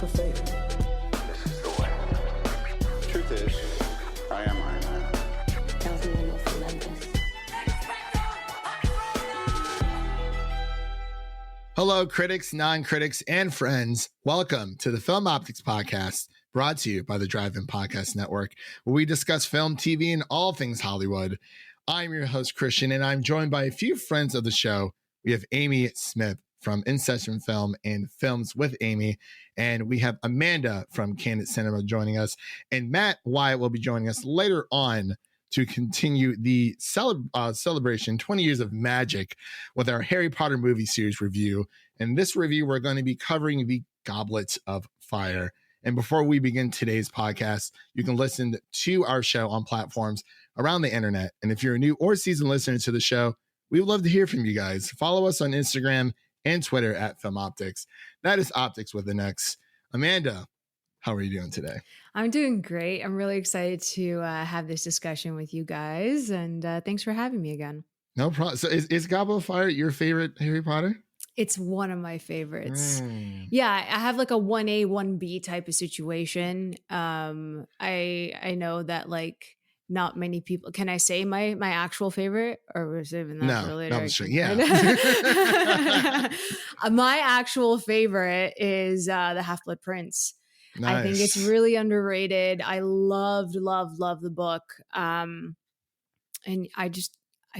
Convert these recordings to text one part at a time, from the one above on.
the fate? This is the way. Truth is, I am Iron Man. Tells me I'm most relentless. Hello, critics, non-critics, and friends. Welcome to the Film Optix podcast, brought to you by the Drive-In Podcast Network, where we discuss film, TV, and all things Hollywood. I'm your host, Christian, and I'm joined by a few friends of the show. We have Amy Smith from In Session Film and Films with Amy, and we have Amanda from Candid Cinema joining us, and Matt Wyatt will be joining us later on to continue the celebration 20 years of magic with our Harry Potter movie series review. In this review, we're going to be covering the Goblet of Fire. And before we begin today's podcast, you can listen to our show on platforms around the internet. And if you're a new or seasoned listener to the show, we would love to hear from you guys. Follow us on Instagram and Twitter at Film Optix. That is Optix with an X. Amanda, how are you doing today? I'm doing great. I'm really excited to have this discussion with you guys, and thanks for having me again. No problem. So is Goblet of Fire your favorite Harry Potter? It's one of my favorites. Yeah, I have like a 1A, 1B type of situation. I know that like not many people. Can I say my actual favorite, or was it even that later? No, sure. Yeah. My actual favorite is the Half-Blood Prince. Nice. I think it's really underrated. I love the book. And I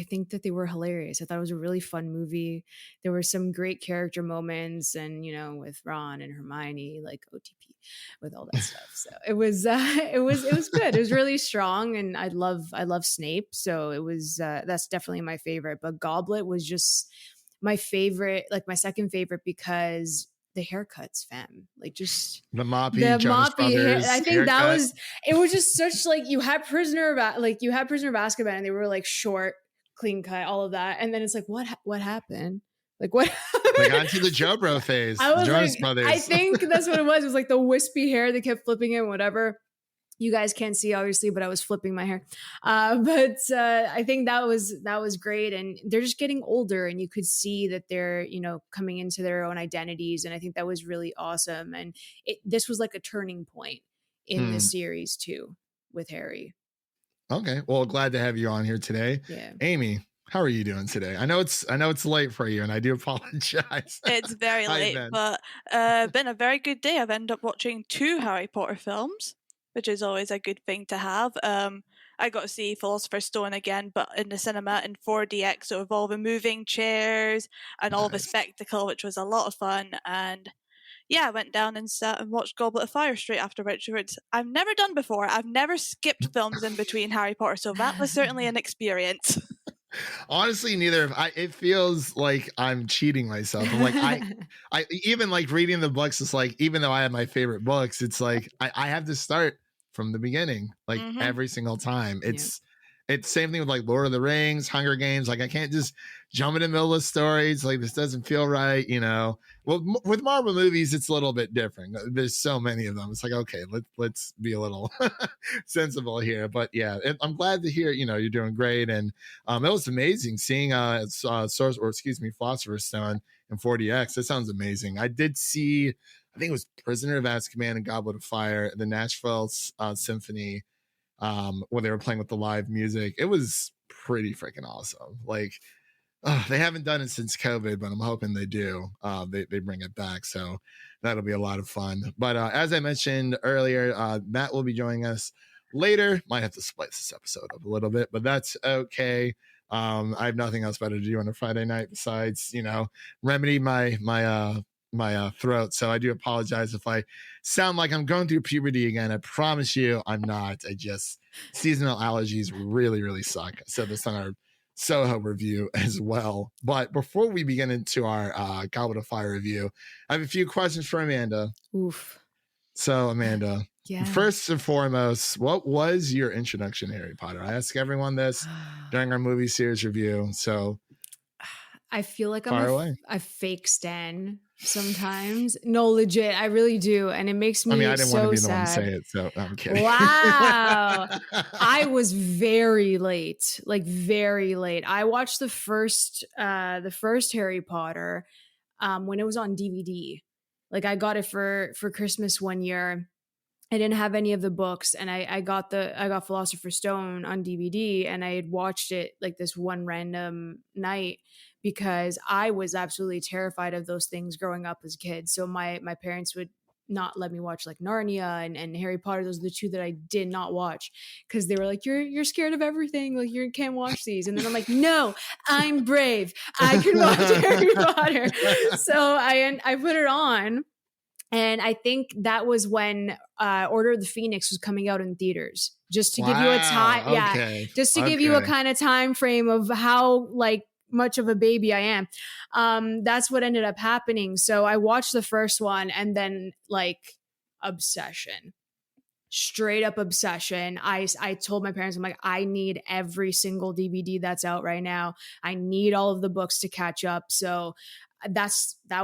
think that they were hilarious. I thought it was a really fun movie. There were some great character moments, and with Ron and Hermione, like OTP, with all that stuff. So it was good. It was really strong, and I love Snape. So it was that's definitely my favorite. But Goblet was just my favorite, like my second favorite, because the haircuts, fam, like just the moppy hair. I think haircut. It was just such like you had Prisoner of Azkaban, and they were like short, clean cut, all of that, and then it's like what happened? Like what? They got into the Joe Bro phase. I was like, brothers. I think that's what it was. It was like the wispy hair. They kept flipping it, whatever. You guys can't see obviously, but I was flipping my hair. But I think that was great, and they're just getting older, and you could see that they're coming into their own identities, and I think that was really awesome. And this was like a turning point in the series too with Harry. Okay, well, glad to have you on here today. Yeah, Amy, how are you doing today? I know it's late for you, and I do apologize. It's very late, but been a very good day. I've ended up watching 2 Harry Potter films, which is always a good thing to have. I got to see Philosopher's Stone again, but in the cinema in 4DX, so with all the moving chairs and all the spectacle, which was a lot of fun. And yeah, I went down and sat and watched Goblet of Fire straight after Richard. I've never done before. I've never skipped films in between Harry Potter, so that was certainly an experience. Honestly, neither. It feels like I'm cheating myself. I'm like, I even like reading the books. It's like, even though I have my favorite books, it's like I have to start from the beginning, like every single time. It's same thing with like Lord of the Rings, Hunger Games. Like I can't just jump in the middle of stories. Like this doesn't feel right, Well, with Marvel movies, it's a little bit different. There's so many of them. It's like, okay, let's be a little sensible here. But yeah, I'm glad to hear you're doing great, and it was amazing seeing Philosopher's Stone in 4DX. That sounds amazing. I did see, I think it was Prisoner of Azkaban and Goblet of Fire, the Nashville Symphony. When they were playing with the live music. It was pretty freaking awesome. Like they haven't done it since COVID, but I'm hoping they do. They bring it back, so that'll be a lot of fun. But as I mentioned earlier, Matt will be joining us later. Might have to spice this episode up a little bit, but that's okay. I have nothing else better to do on a Friday night besides remedy my throat, so I do apologize if I sound like I'm going through puberty again. I promise you I'm not. Seasonal allergies really suck. So this on our Soho review as well. But before we begin into our Goblet of Fire review, I have a few questions for Amanda. Oof. So Amanda, first and foremost, what was your introduction to Harry Potter? I ask everyone this during our movie series review, so I feel like I'm a fake stan sometimes. No, legit, I really do, and it makes me. I didn't want to be the one to say it, so I'm kidding. Wow, I was very late, like very late. I watched the first Harry Potter when it was on DVD. Like I got it for Christmas one year. I didn't have any of the books, and I got Philosopher's Stone on DVD, and I had watched it like this one random night because I was absolutely terrified of those things growing up as a kid. So my parents would not let me watch like Narnia and Harry Potter. Those are the two that I did not watch because they were like, you're scared of everything. Like you can't watch these. And then I'm like, no, I'm brave. I can watch Harry Potter. So I put it on. And I think that was when Order of the Phoenix was coming out in theaters. Just to give you a time, yeah, just to give you a kind of time frame of how like much of a baby I am. That's what ended up happening. So I watched the first one and then like obsession. Straight up obsession. I told my parents, I'm like, I need every single DVD that's out right now. I need all of the books to catch up. So that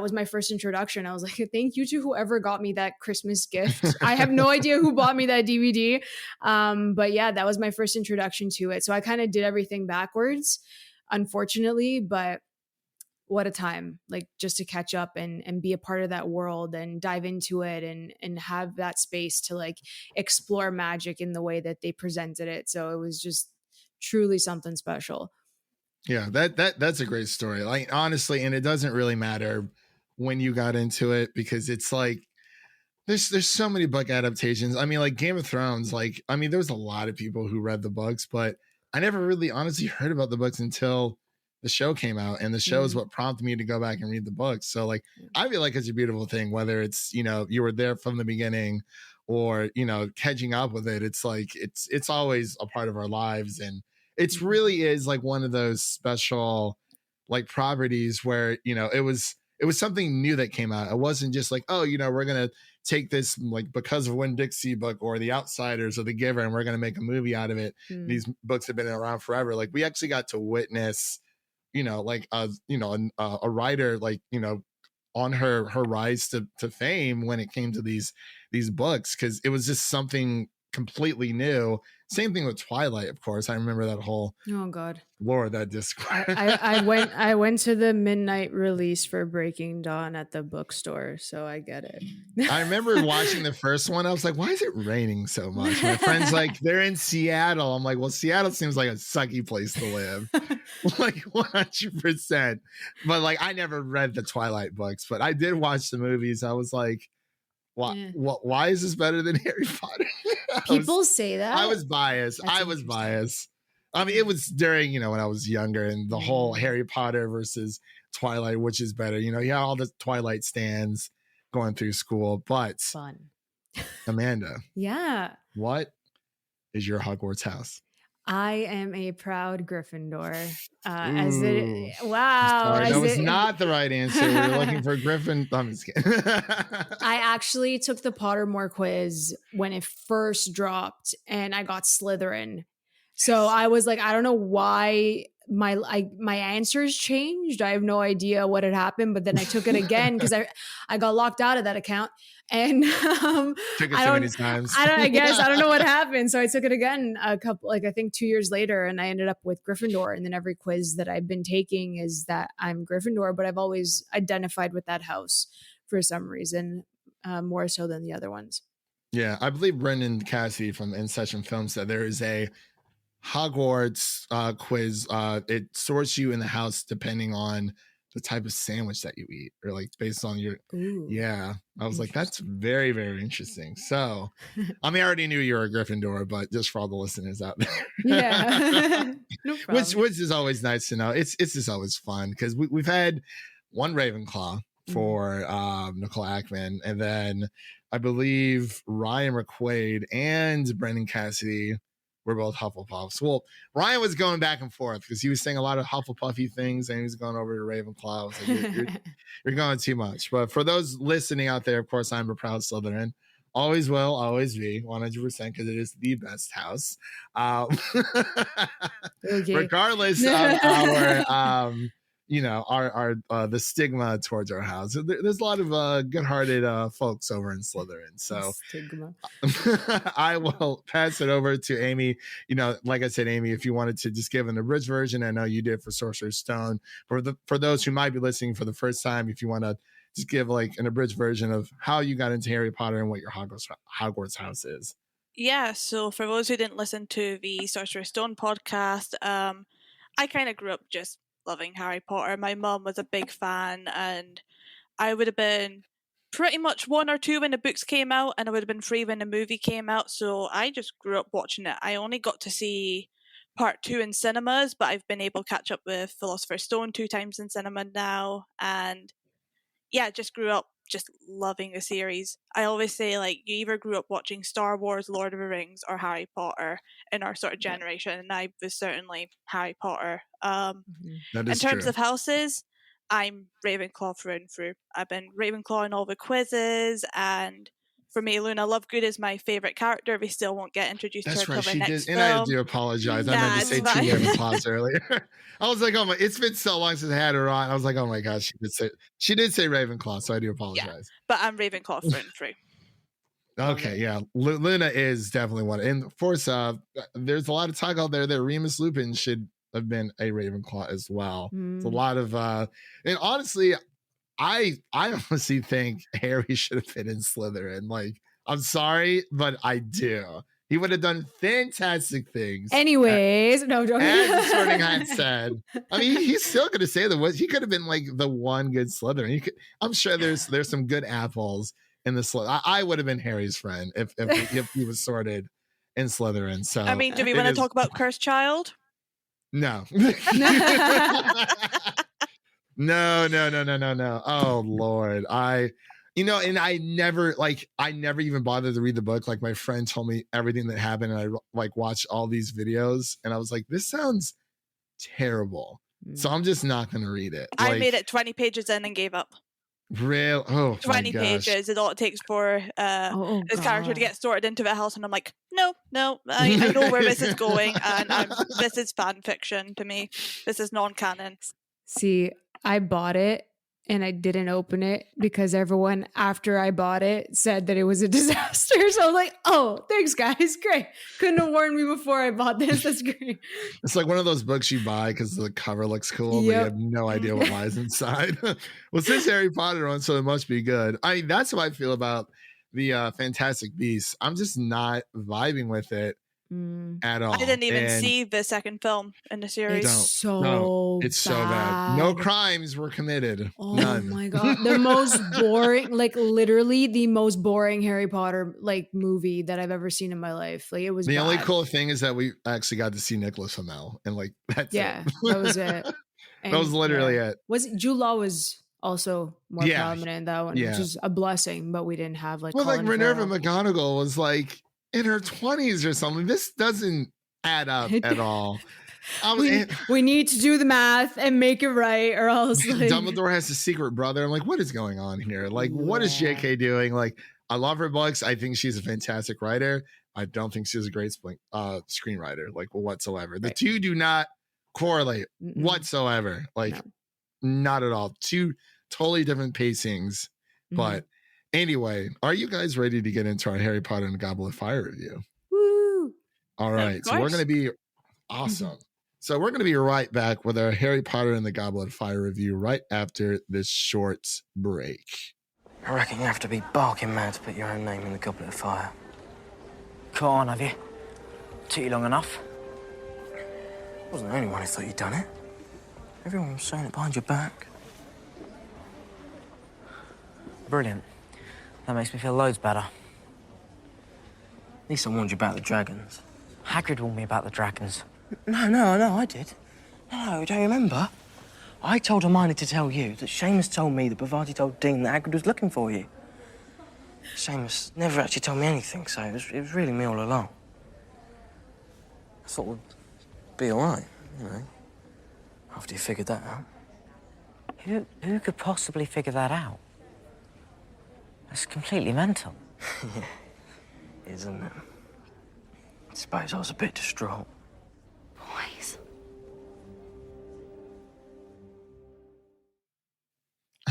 was my first introduction. I was like, thank you to whoever got me that Christmas gift. I have no idea who bought me that DVD. But yeah, that was my first introduction to it. So I kind of did everything backwards, unfortunately, but what a time, like just to catch up and be a part of that world and dive into it and have that space to like explore magic in the way that they presented it. So it was just truly something special. Yeah, that's a great story. Like honestly, and it doesn't really matter when you got into it because it's like there's so many book adaptations. I mean, like Game of Thrones, like I mean, there was a lot of people who read the books, but I never really honestly heard about the books until the show came out, and the show is what prompted me to go back and read the books. So like I feel like it's a beautiful thing, whether it's, you know, you were there from the beginning or, you know, catching up with it. It's like it's always a part of our lives, and it's really is like one of those special like properties where, you know, it was something new that came out. It wasn't just like, oh, you know, we're going to take this like Because of Winn-Dixie book or The Outsiders or The Giver and we're going to make a movie out of it. These books have been around forever. Like we actually got to witness, you know, like a writer, like, you know, on her rise to fame when it came to these books, because it was just something completely new. Same thing with Twilight, of course. I remember that whole lore, that Discord. I went to the midnight release for Breaking Dawn at the bookstore, so I get it. I remember watching the first one. I was like, why is it raining so much? My friend's like, they're in Seattle. I'm like, well, Seattle seems like a sucky place to live. Like 100%. But like, I never read the Twilight books, but I did watch the movies. I was like, why is this better than Harry Potter? People say that. I was biased. I mean, it was during, you know, when I was younger and the whole Harry Potter versus Twilight, which is better. You know, you had all the Twilight stands going through school, but fun. Amanda. Yeah. What is your Hogwarts house? I am a proud Gryffindor. That was not the right answer. We were looking for Griffin. I'm just kidding. I actually took the Pottermore quiz when it first dropped, and I got Slytherin. So I was like, I don't know why my answers changed. I have no idea what had happened, but then I took it again because I got locked out of that account. And took it so many times. I don't know what happened. So I took it again I think 2 years later, and I ended up with Gryffindor. And then every quiz that I've been taking is that I'm Gryffindor, but I've always identified with that house for some reason, more so than the other ones. Yeah, I believe Brendan Cassidy from In Session Film said there is a Hogwarts quiz. It sorts you in the house depending on the type of sandwich that you eat, or like based on your I was like, that's very, very interesting. So I mean, I already knew you were a Gryffindor, but just for all the listeners out there, no problem. which is always nice to know. It's just always fun because we've had one Ravenclaw for Nicole Ackman, and then I believe Ryan McQuaid and Brendan Cassidy were both Hufflepuffs. Well, Ryan was going back and forth because he was saying a lot of Hufflepuffy things, and he was going over to Ravenclaw. I was like, you're going too much. But for those listening out there, of course, I'm a proud Slytherin. Always will, always be, 100%, because it is the best house. Regardless of our the stigma towards our house. There's a lot of good-hearted folks over in Slytherin. So I will pass it over to Amy. You know, like I said, Amy, if you wanted to just give an abridged version, I know you did for Sorcerer's Stone. For those who might be listening for the first time, if you want to just give like an abridged version of how you got into Harry Potter and what your Hogwarts house is. Yeah, so for those who didn't listen to the Sorcerer's Stone podcast, I kind of grew up just loving Harry Potter. My mum was a big fan, and I would have been pretty much 1 or 2 when the books came out, and I would have been 3 when the movie came out, so I just grew up watching it. I only got to see part 2 in cinemas, but I've been able to catch up with Philosopher's Stone 2 times in cinema now, and yeah, just grew up just loving the series. I always say, like, you either grew up watching Star Wars, Lord of the Rings, or Harry Potter in our sort of generation, and I was certainly Harry Potter. That In is terms true. of houses, I'm Ravenclaw through and through. I've been Ravenclaw in all the quizzes, and for me, Luna Lovegood is my favourite character. We still won't get introduced That's to her right, till she the did, next and film. I do apologize. I Nah, meant to it's say 2 fine. Ravenclaws earlier. I was like, oh my, it's been so long since I had her on. I was like, oh my gosh, she did say Ravenclaw, so I do apologize. But I'm Ravenclaw through and through. Okay, yeah, Luna is definitely one, and of course, there's a lot of talk out there that Remus Lupin should have been a Ravenclaw as well. It's a lot of, and honestly, I honestly think Harry should have been in Slytherin. Like, I'm sorry, but I do. He would have done fantastic things. Anyways, no joking. As the Sorting Hat said, I mean, he's still going to say that he could have been like the one good Slytherin. I'm sure there's some good apples in the Slytherin. I would have been Harry's friend if he was sorted in Slytherin. So I mean, do we want to talk about Cursed Child? No. No. Oh Lord. And I never even bothered to read the book. Like, my friend told me everything that happened, and I like watched all these videos, and I was like, this sounds terrible. So I'm just not gonna read it. I made it 20 pages in and gave up. Real 20 pages is all it takes for this character to get sorted into the house, and I'm like, no, I know where this is going, and this is fan fiction to me. This is non-canon. See, I bought it and I didn't open it because everyone after I bought it said that it was a disaster. So I was like, oh, thanks guys. Great. Couldn't have warned me before I bought this. That's great. It's like one of those books you buy because the cover looks cool, but you have no idea what lies inside. Well, it says Harry Potter on, so it must be good. I mean, that's how I feel about the Fantastic Beasts. I'm just not vibing with it at all. I didn't even see the second film in the series. It's so bad. No crimes were committed. Oh None. my god, the most boring, like literally the most boring Harry Potter like movie that I've ever seen in my life. Like, it was the bad. only cool thing is that we actually got to see Nicholas Flamel, and like that's that was it. That was literally it. Was Jude Law was also more prominent in that one, which is a blessing, but we didn't have like. Well, Colin like Minerva Farrell. McGonagall was like in her 20s or something. This doesn't add up at all. We need to do the math and make it right, or else like... Dumbledore has a secret brother. I'm like, what is going on here? Like, what is JK doing? Like, I love her books. I think she's a fantastic writer. I don't think she's a great screenwriter, like, whatsoever. The two do not correlate whatsoever. Like, not at all. Two totally different pacings. But anyway, are you guys ready to get into our Harry Potter and the Goblet of Fire review? Woo! All right. So we're going to be awesome. So we're going to be right back with our Harry Potter and the Goblet of Fire review right after this short break. I reckon you have to be barking mad to put your own name in the Goblet of Fire. Come on, have you? Took you long enough? I wasn't the only one who thought you'd done it. Everyone was saying it behind your back. Brilliant. That makes me feel loads better. At least I warned you about the dragons. Hagrid warned me about the dragons. No, I did. No, don't you remember? I told Hermione to tell you that Seamus told me that Bavati told Dean that Hagrid was looking for you. Seamus never actually told me anything, so it was really me all along. I thought we'd be all right, you know, after you figured that out. Who could possibly figure that out? That's completely mental. Yeah, isn't it? I suppose I was a bit distraught. Boys.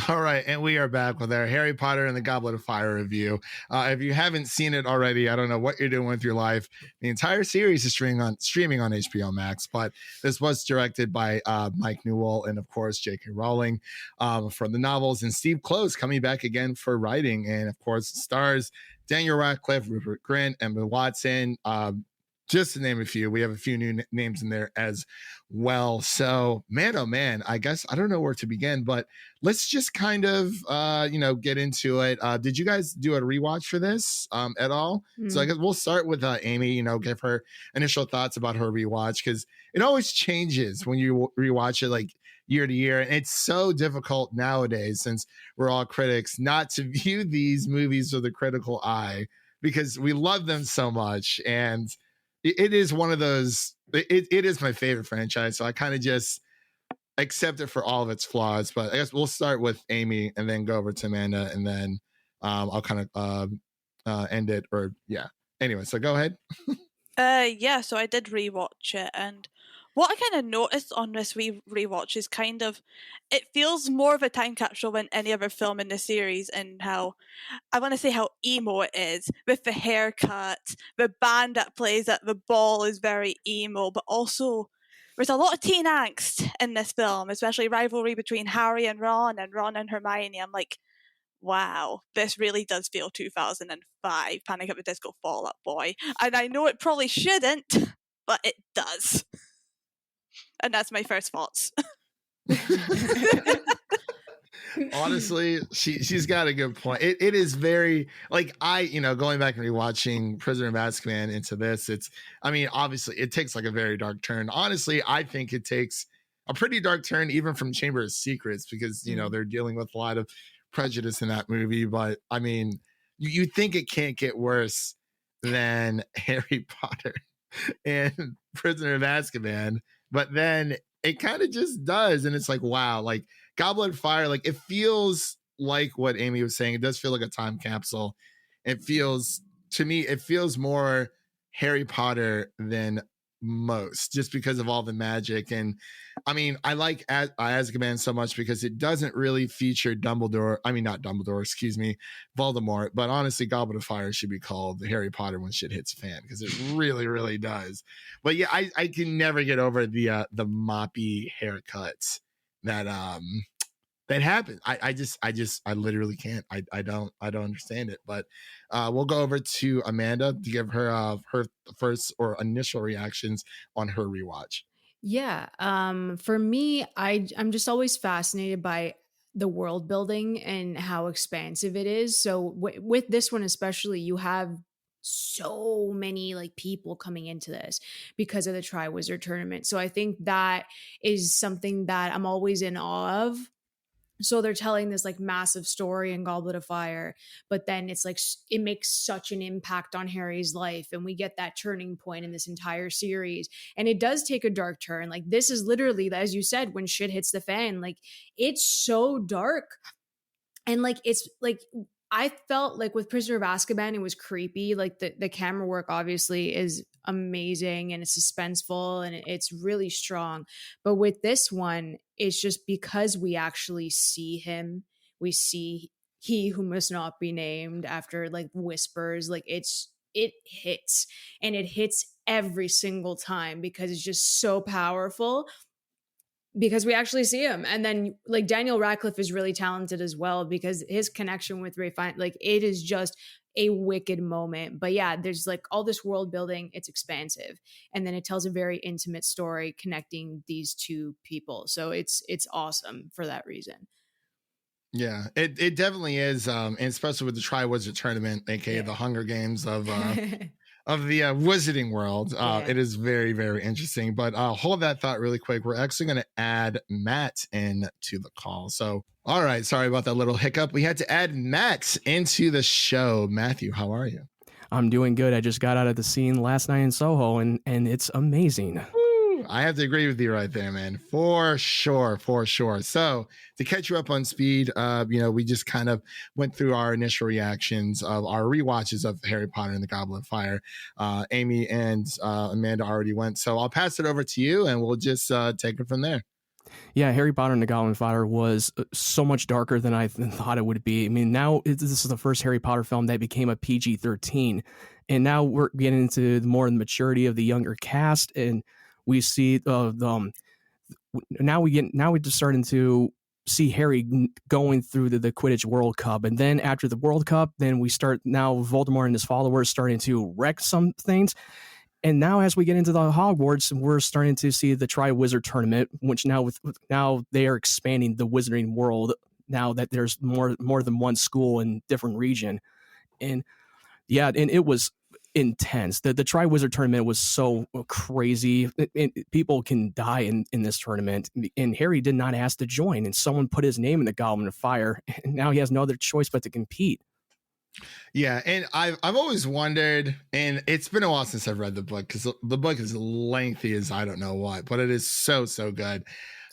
All right, and we are back with our Harry Potter and the Goblet of Fire review. If you haven't seen it already, I don't know what you're doing with your life. The entire series is streaming on HBO Max, but this was directed by Mike Newell and, of course, J.K. Rowling for the novels, and Steve Kloves coming back again for writing, and, of course, stars Daniel Radcliffe, Rupert Grint, Emma Watson, just to name a few. We have a few new names in there as well. So, man, oh man, I guess I don't know where to begin, but let's just kind of, get into it. Did you guys do a rewatch for this at all? So I guess we'll start with Amy, give her initial thoughts about her rewatch, because it always changes when you rewatch it like year to year. And it's so difficult nowadays, since we're all critics, not to view these movies with a critical eye, because we love them so much. And it is one of those, it is my favorite franchise. So I kind of just accept it for all of its flaws. But I guess we'll start with Amy and then go over to Amanda, and then I'll kind of end it, or yeah. Anyway, so go ahead. So I did rewatch it, and what I kind of noticed on this rewatch is it feels more of a time capsule than any other film in the series, and how emo it is, with the haircut, the band that plays at the ball is very emo, but also there's a lot of teen angst in this film, especially rivalry between Harry and Ron and Hermione. I'm like, wow, this really does feel 2005, Panic at the Disco Fall Out Boy. And I know it probably shouldn't, but it does. And that's my first thoughts. Honestly, she's got a good point. It is very, like, going back and rewatching Prisoner of Azkaban into this, obviously it takes like a very dark turn. Honestly, I think it takes a pretty dark turn even from Chamber of Secrets, because they're dealing with a lot of prejudice in that movie. But you think it can't get worse than Harry Potter and Prisoner of Azkaban, but then it kind of just does. And it's like, wow, like Goblet of Fire, like it feels like what Amy was saying. It does feel like a time capsule. To me, it feels more Harry Potter than most, just because of all the magic. And I like Azkaban so much because it doesn't really feature Voldemort. But honestly, Goblet of Fire should be called Harry Potter when shit hits fan, because it really, really does. But yeah, I can never get over the moppy haircuts that happen. I literally can't. I don't understand it. But we'll go over to Amanda to give her her first or initial reactions on her rewatch. Yeah. For me, I'm just always fascinated by the world building and how expansive it is. So with this one especially, you have so many like people coming into this because of the Triwizard Tournament. So I think that is something that I'm always in awe of. So they're telling this like massive story in Goblet of Fire, but then it's like it makes such an impact on Harry's life, and we get that turning point in this entire series. And it does take a dark turn. Like this is literally, as you said, when shit hits the fan. Like it's so dark, and like it's like I felt like with Prisoner of Azkaban, it was creepy. Like the camera work obviously is amazing and it's suspenseful and it's really strong. But with this one, it's just because we actually see him, we see he who must not be named after like whispers. Like it hits, and it hits every single time because it's just so powerful. Because we actually see him. And then like Daniel Radcliffe is really talented as well, because his connection with Ray Fiennes, like it is just a wicked moment. But yeah, there's like all this world building, it's expansive. And then it tells a very intimate story connecting these two people. So it's awesome for that reason. Yeah, it definitely is. And especially with the Triwizard Tournament, aka the Hunger Games of the wizarding world. It is very, very interesting. But hold that thought really quick. We're actually going to add Matt into the call. So, all right. Sorry about that little hiccup. We had to add Matt into the show. Matthew, how are you? I'm doing good. I just got out of the scene last night in Soho, and it's amazing. I have to agree with you right there, man. For sure. So to catch you up on speed, we just kind of went through our initial reactions of our rewatches of Harry Potter and the Goblet of Fire. Amy and Amanda already went. So I'll pass it over to you and we'll just take it from there. Yeah, Harry Potter and the Goblet of Fire was so much darker than I thought it would be. I mean, now this is the first Harry Potter film that became a PG-13, and now we're getting into more the maturity of the younger cast, and we see now we're just starting to see Harry going through the Quidditch World Cup, and then after the World Cup, then we start now Voldemort and his followers starting to wreck some things. And now, as we get into the Hogwarts, we're starting to see the Triwizard Tournament, which now now they are expanding the Wizarding world. Now that there's more than one school in different region, and yeah, and it was intense. The Triwizard Tournament was so crazy. People can die in this tournament, and Harry did not ask to join, and someone put his name in the Goblet of Fire, and now he has no other choice but to compete. Yeah, and I've always wondered, and it's been a while since I've read the book because the book is lengthy as I don't know what, but it is so good.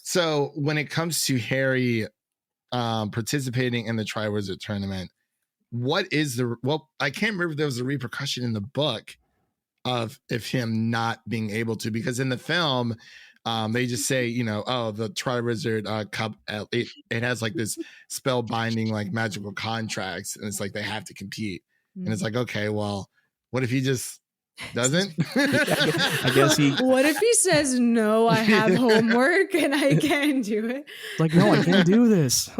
So when it comes to Harry participating in the Triwizard Tournament, what is I can't remember if there was a repercussion in the book of him not being able to, because in the film they just say, the Triwizard Cup, it has like this spell binding like magical contracts, and it's like they have to compete. And it's like, okay, well, what if he just doesn't? I guess he. What if he says, no, I have homework and I can't do it? Like, no, I can't do this.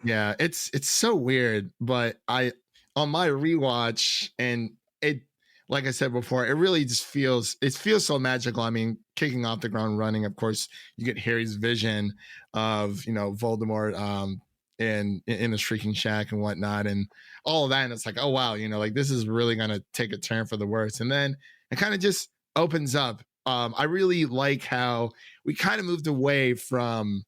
Yeah, it's so weird. But on my rewatch, and it, like I said before, it really just feels so magical. I mean, kicking off the ground running, of course, you get Harry's vision of, Voldemort in the Shrieking Shack and whatnot, and all of that. And it's like, oh, wow, like this is really going to take a turn for the worse. And then it kind of just opens up. I really like how we kind of moved away from,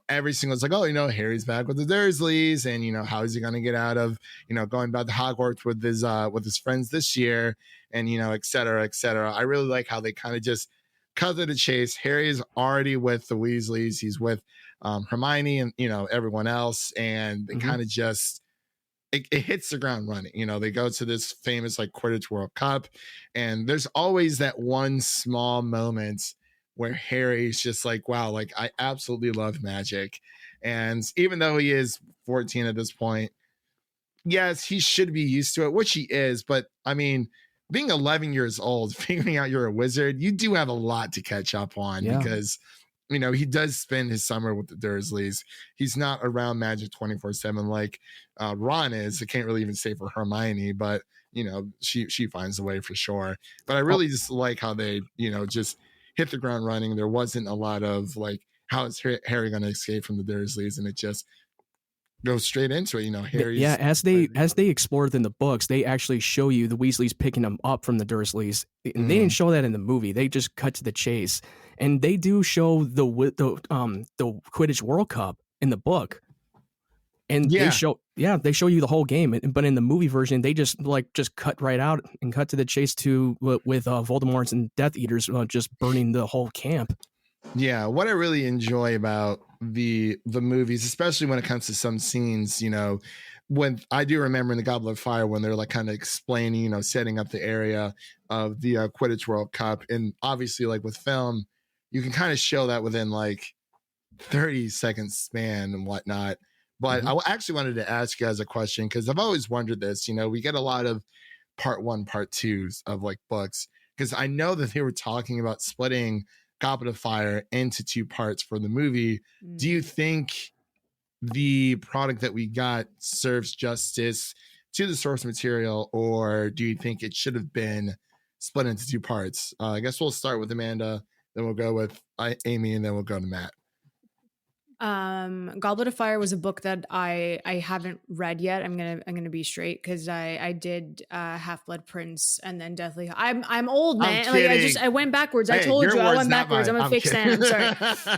every single, it's like, oh, Harry's back with the Dursleys, and, how is he going to get out of, going back to Hogwarts with his friends this year, and, et cetera, et cetera. I really like how they kind of just cut to the chase. Harry is already with the Weasleys. He's with Hermione and, everyone else. And they kind of just, it hits the ground running. They go to this famous like Quidditch World Cup, and there's always that one small moment where Harry's just like, wow, like I absolutely love magic. And even though he is 14 at this point, yes, he should be used to it, which he is. But I mean, being 11 years old, figuring out you're a wizard, you do have a lot to catch up on, because, he does spend his summer with the Dursleys. He's not around magic 24/7 like Ron is. I can't really even say for Hermione, but, she finds a way for sure. But I really just like how they, just hit the ground running. There wasn't a lot of like, how is Harry going to escape from the Dursleys? And it just goes straight into it. Harry's, yeah, as they explored in the books, they actually show you the Weasleys picking them up from the Dursleys. And they didn't show that in the movie. They just cut to the chase, and they do show the Quidditch World Cup in the book. And they show you the whole game, but in the movie version, they just cut right out and cut to the chase with Voldemort's and Death Eaters just burning the whole camp. Yeah, what I really enjoy about the movies, especially when it comes to some scenes, when I do remember in the Goblet of Fire when they're like kind of explaining, setting up the area of the Quidditch World Cup, and obviously like with film, you can kind of show that within like 30 seconds span and whatnot. But I actually wanted to ask you guys a question, because I've always wondered this. We get a lot of part 1, part 2s of like books, because I know that they were talking about splitting Goblet of Fire into 2 parts for the movie. Do you think the product that we got serves justice to the source material, or do you think it should have been split into 2 parts? I guess we'll start with Amanda, then we'll go with Amy, and then we'll go to Matt. Goblet of Fire was a book that I haven't read yet. I'm gonna be straight, because I did Half-Blood Prince and then Deathly. I'm old, man. I went backwards. I told you I went backwards. I'm a fake stan. I'm sorry.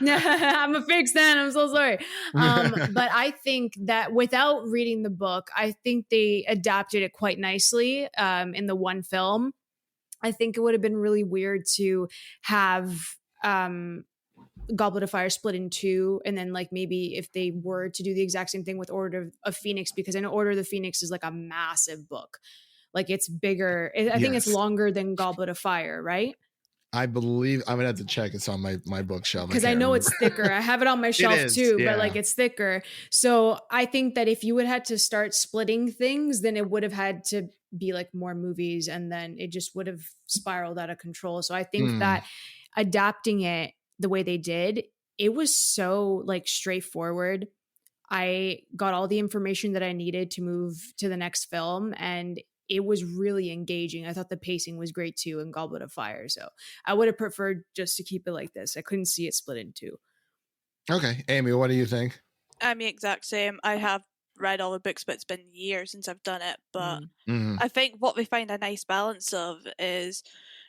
I'm a fake stan. I'm so sorry. But I think that without reading the book, I think they adapted it quite nicely in the one film. I think it would have been really weird to have Goblet of Fire split in 2, and then like maybe if they were to do the exact same thing with Order of Phoenix, because I know Order of the Phoenix is like a massive book, like it's bigger. I think it's longer than Goblet of Fire, right? I believe I'm gonna have to check. It's on my bookshelf because I know remember. it's thicker. I have it on my shelf is, too, yeah. but like it's thicker. So I think that if you would had to start splitting things, then it would have had to be like more movies, and then it just would have spiraled out of control. So I think that adapting it the way they did, it was so like straightforward. I got all the information that I needed to move to the next film, and it was really engaging. I thought the pacing was great too in Goblet of Fire. So I would have preferred just to keep it like this. I couldn't see it split in two. Okay. Amy, what do you think? I'm the exact same. I have read all the books, but it's been years since I've done it. But I think what we find a nice balance of is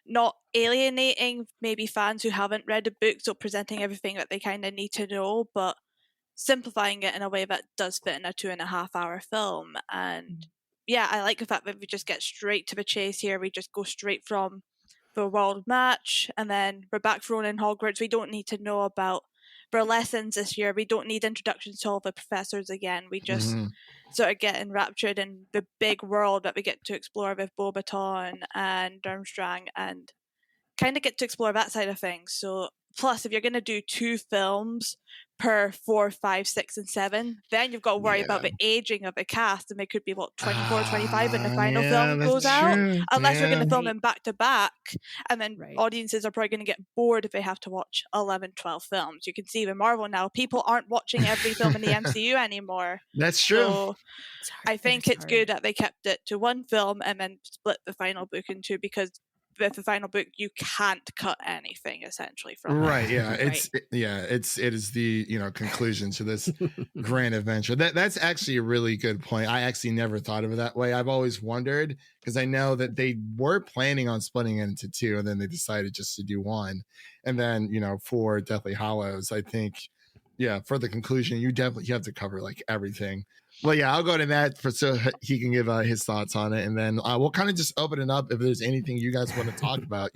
not alienating maybe fans who haven't read the book, so presenting everything that they kind of need to know, but simplifying it in a way that does fit in a 2.5 hour film. And yeah, I like the fact that we just get straight to the chase here. We just go straight from the world match, and then we're back thrown in Hogwarts. We don't need to know about their lessons this year. We don't need introductions to all the professors again. We just sort of get enraptured in the big world that we get to explore with Beauxbaton and Durmstrang, and kind of get to explore that side of things. So plus, if you're going to do 2 films per 4, 5, 6, and 7, then you've got to worry about the aging of the cast, and they could be 24, 25 when the final film goes out, unless we're going to film them back to back, and then audiences are probably going to get bored if they have to watch 11, 12 films. You can see with Marvel now, people aren't watching every film in the MCU anymore. That's true. So I think it's good that they kept it to 1 film and then split the final book in 2, because with the final book you can't cut anything essentially from right. it. Yeah, it is the conclusion to this grand adventure. That's actually a really good point. I actually never thought of it that way. I've always wondered, because I know that they were planning on splitting it into 2, and then they decided just to do 1, and then for Deathly Hallows, I think for the conclusion you have to cover like everything. Well, yeah, I'll go to Matt so he can give his thoughts on it, and then we'll kind of just open it up. If there's anything you guys want to talk about,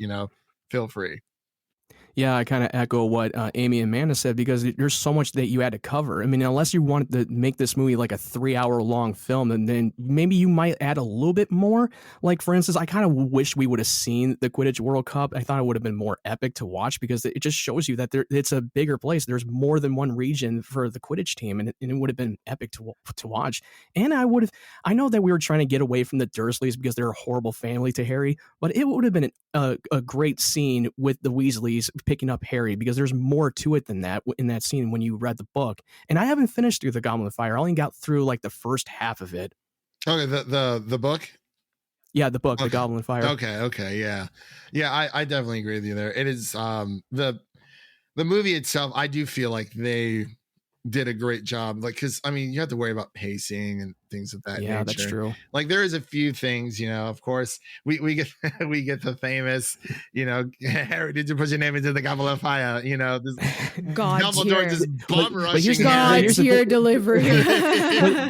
feel free. Yeah, I kind of echo what Amy and Amanda said, because there's so much that you had to cover. I mean, unless you wanted to make this movie like a 3-hour long film, and then maybe you might add a little bit more. Like, for instance, I kind of wish we would have seen the Quidditch World Cup. I thought it would have been more epic to watch, because it just shows you that it's a bigger place. There's more than one region for the Quidditch team, and it would have been epic to watch. And I know that we were trying to get away from the Dursleys because they're a horrible family to Harry, but it would have been a great scene with the Weasleys picking up Harry, because there's more to it than that in that scene when you read the book. And I haven't finished through the Goblet of Fire. I only got through like the first half of it. Okay, the book? Yeah, the book, okay. The Goblet of Fire. Okay, yeah. I definitely agree with you there. It is the movie itself. I do feel like they did a great job, like, because I mean you have to worry about pacing and things of that nature. Yeah, that's true. Like, there is a few things, of course we get we get the famous, Harry, did you put your name into the Goblet of Fire? This God Dumbledore tier. just bum rushing. God tier delivery.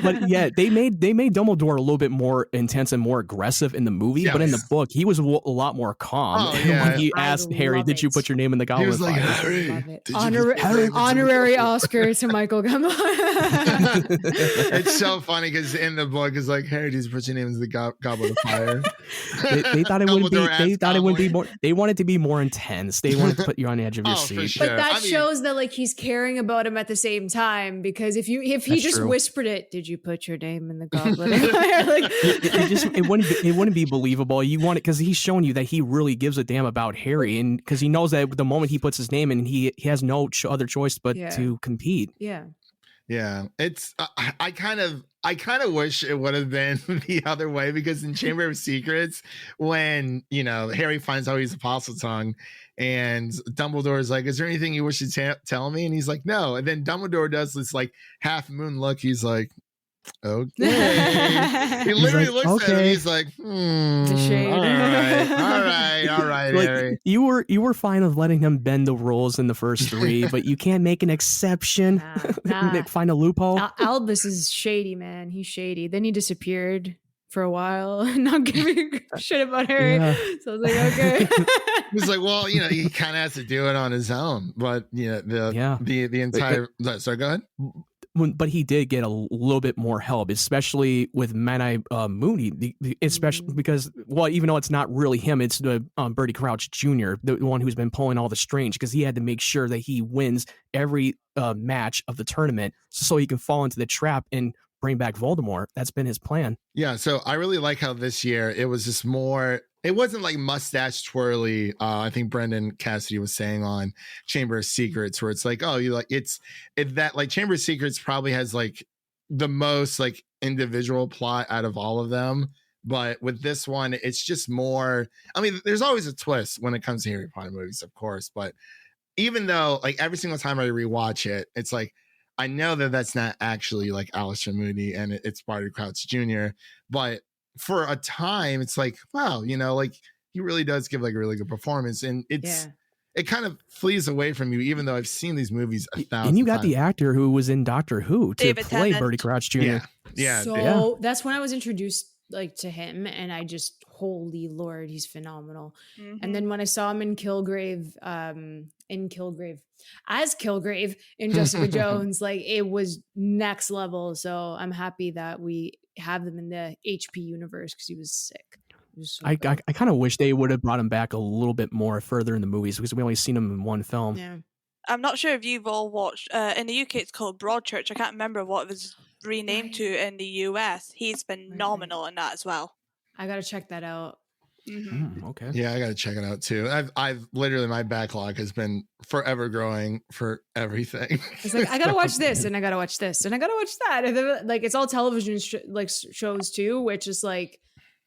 but yeah, they made Dumbledore a little bit more intense and more aggressive in the movie, but in the book he was a lot more calm. When he asked Harry, "Did you put your name in the Goblet of Fire?" Harry, honorary Oscar to Michael Gambon. It's so funny because in the book is like, Harry, did you put your name into the Goblet of Fire? they thought it wouldn't be. They thought it would be more. They wanted to be more intense. They wanted to put you on the edge of your seat. Sure. But that shows that like he's caring about him at the same time, because if he just true. whispered it, did you put your name in the Goblet of Fire? Like, it wouldn't be believable. You want it because he's showing you that he really gives a damn about Harry, and because he knows that the moment he puts his name in, he has no other choice but to compete. Yeah, it's I kind of wish it would have been the other way, because in Chamber of Secrets, when Harry finds out he's Apostle Tongue, and Dumbledore is like, "Is there anything you wish to tell me?" And he's like, "No." And then Dumbledore does this like half moon look. He's like, "Okay." He literally looks at him. He's like, The shade. all right, like, Harry. You were fine with letting him bend the rules in the first 3, but you can't make an exception. Nah. Find a loophole. Albus is shady, man. He's shady. Then he disappeared for a while, not giving a shit about Harry. Yeah. So I was like, okay. He's like, well, he kind of has to do it on his own. But the entire. Sorry, go ahead. but he did get a little bit more help, especially with Mad-Eye Mooney, especially because, well, even though it's not really him, it's the Bertie Crouch Jr., the one who's been pulling all the strings, because he had to make sure that he wins every match of the tournament so he can fall into the trap and bring back Voldemort. That's been his plan. Yeah, so I really like how this year it was just more, it wasn't like mustache twirly. I think Brendan Cassidy was saying on Chamber of Secrets, where it's like, oh, you like it's that like Chamber of Secrets probably has like the most like individual plot out of all of them. But with this one, it's just more, I mean, there's always a twist when it comes to Harry Potter movies, of course. But even though like every single time I rewatch it, it's like, I know that that's not actually like Alistair Mooney and it's Barty Crouch Jr., but for a time, it's like, wow, you know, like he really does give like a really good performance, and it kind of flees away from you, even though I've seen these movies 1,000 And you got times. the actor who was in Doctor Who to David play Tennant. Bertie Crouch Jr. Yeah. So that's when I was introduced like to him, and I just, holy Lord, he's phenomenal. And then when I saw him in Kilgrave as Kilgrave in Jessica Jones, like it was next level. So I'm happy that we have them in the HP universe because he was sick. So I kind of wish they would have brought him back a little bit more further in the movies, because we only seen him in one film. yeah. I'm not sure if you've all watched, in the UK it's called Broadchurch. I can't remember what it was renamed to in the US. He's phenomenal in that as well. I gotta check that out. Okay. Yeah, I got to check it out too. I've literally, my backlog has been forever growing for everything. It's like, I gotta watch this, and I gotta watch this, and I gotta watch that, and then like it's all television shows too, which is like,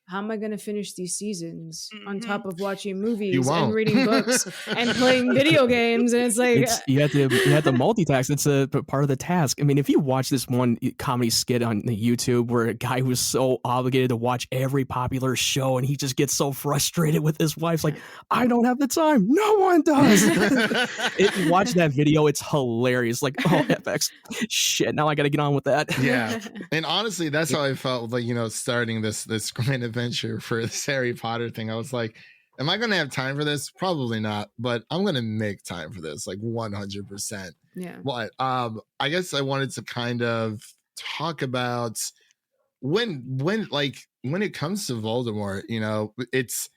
how am I going to finish these seasons on top of watching movies and reading books and playing video games? And it's like, you have to multitask. It's a part of the task. I mean, if you watch this one comedy skit on YouTube where a guy was so obligated to watch every popular show and he just gets so frustrated with his wife's like, I don't have the time. No one does. Watch that video. It's hilarious. Like, oh, FX shit. Now I got to get on with that. Yeah. And honestly, that's how I felt like, you know, starting this grand adventure for this Harry Potter thing. I was like, am I going to have time for this? Probably not, but I'm going to make time for this, like 100%. yeah. But I guess I wanted to kind of talk about when it comes to Voldemort, you know, it's,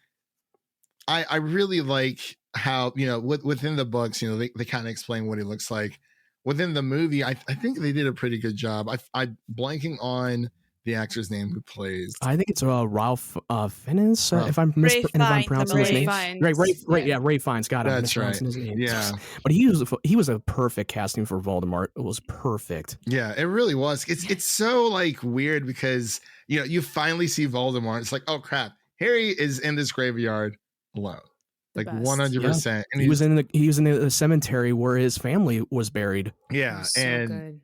I really like how, you know, within the books, you know, they kind of explain what he looks like. Within the movie, I think they did a pretty good job. I'm blanking on the actor's name who plays. I think it's Ralph Fiennes, if I'm pronouncing his name right. Ray Fiennes. Got it. That's right. His name. Yeah, but he was a perfect casting for Voldemort. It was perfect. Yeah, it really was. It's so like weird because, you know, you finally see Voldemort. It's like, oh crap, Harry is in this graveyard alone, like 100%. And he was in the cemetery where his family was buried. Yeah, so and. good.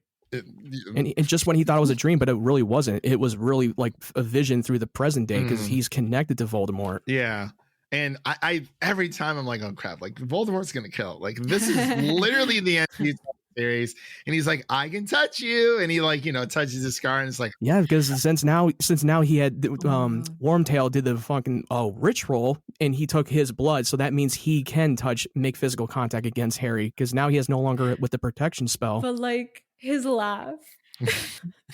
And just when he thought it was a dream, but it really wasn't. It was really like a vision through the present day because he's connected to Voldemort. Yeah. And I every time I'm like, oh crap, like Voldemort's gonna kill. Like this is literally the end of the series. And he's like, I can touch you. And he like, you know, touches his scar and it's like, yeah, because since now he had Wormtail did the fucking ritual and he took his blood, so that means he can make physical contact against Harry because now he has no longer with the protection spell. But like his laugh,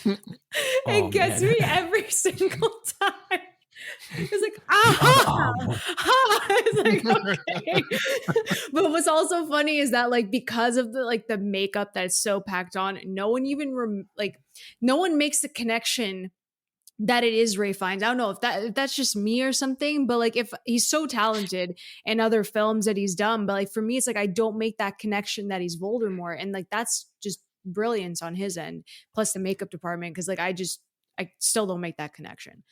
it gets me every single time. It's like, it's like, okay. But what's also funny is that like because of the makeup that's so packed on, no one even no one makes the connection that it is Ray Fiennes. I don't know if that's just me or something, but like if he's so talented in other films that he's done, but like for me, it's like I don't make that connection that he's Voldemort, and like that's just brilliance on his end. Plus the makeup department, because like I still don't make that connection.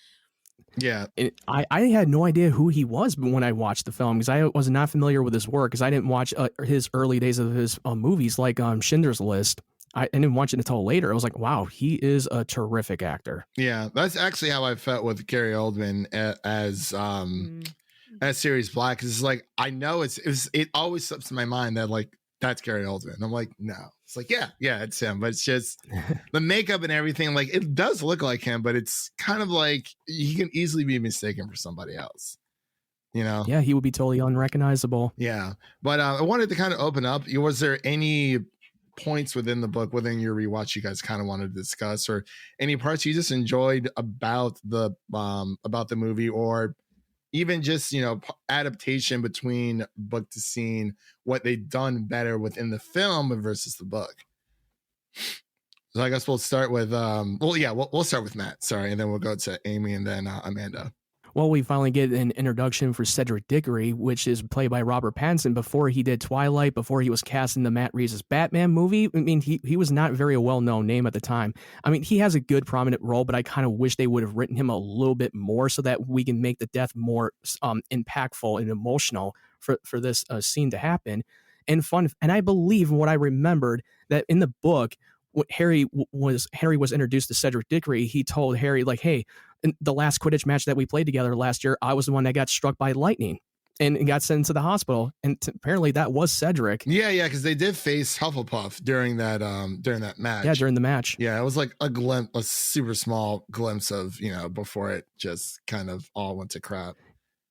Yeah, I had no idea who he was when I watched the film because I was not familiar with his work because I didn't watch his early days of his movies like Schindler's List. I didn't watch it until later. I was like, wow, he is a terrific actor. Yeah, that's actually how I felt with Gary Oldman as Sirius Black. Because it's like I know it always slips in my mind that like that's Gary Oldman. I'm like, no. It's like, yeah, it's him. But it's just the makeup and everything. Like, it does look like him, but it's kind of like he can easily be mistaken for somebody else. You know? Yeah, he would be totally unrecognizable. Yeah. But I wanted to kind of open up. Was there any points within the book, within your rewatch, you guys kind of wanted to discuss, or any parts you just enjoyed about the movie, or even just, you know, adaptation between book to scene, what they've done better within the film versus the book. So I guess we'll start with we'll start with Matt, sorry, and then we'll go to Amy and then Amanda. Well, we finally get an introduction for Cedric Diggory, which is played by Robert Pattinson. Before he did Twilight, before he was cast in the Matt Reeves' Batman movie, I mean, he was not very a well-known name at the time. I mean, he has a good prominent role, but I kind of wish they would have written him a little bit more so that we can make the death more impactful and emotional for this scene to happen and fun. And I believe what I remembered that in the book, Harry was introduced to Cedric Diggory. He told Harry, like, hey, in the last Quidditch match that we played together last year, I was the one that got struck by lightning and got sent into the hospital. And apparently that was Cedric. Yeah, because they did face Hufflepuff during that match. Yeah, during the match. Yeah, it was like a super small glimpse of, you know, before it just kind of all went to crap.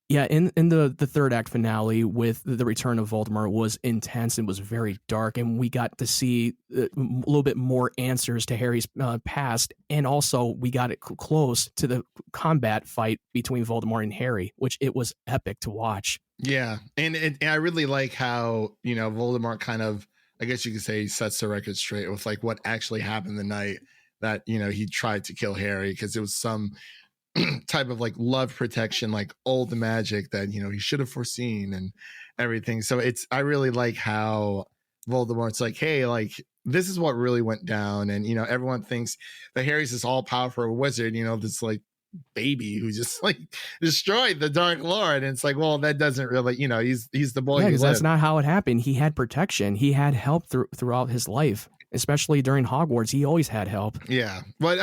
Yeah, in the third act finale with the return of Voldemort was intense and was very dark, and we got to see a little bit more answers to Harry's past, and also we got it close to the combat fight between Voldemort and Harry, which it was epic to watch. Yeah, and I really like how, you know, Voldemort kind of, I guess you could say, sets the record straight with like what actually happened the night that, you know, he tried to kill Harry, because it was some type of like love protection, like old magic that, you know, he should have foreseen and everything. So I really like how Voldemort's like, hey, like, this is what really went down. And, you know, everyone thinks that Harry's this all powerful wizard, you know, this like baby who just like destroyed the Dark Lord. And it's like, well, that doesn't really, you know, he's the boy. Yeah, because that's not how it happened. He had protection. He had help throughout his life, especially during Hogwarts. He always had help. Yeah. But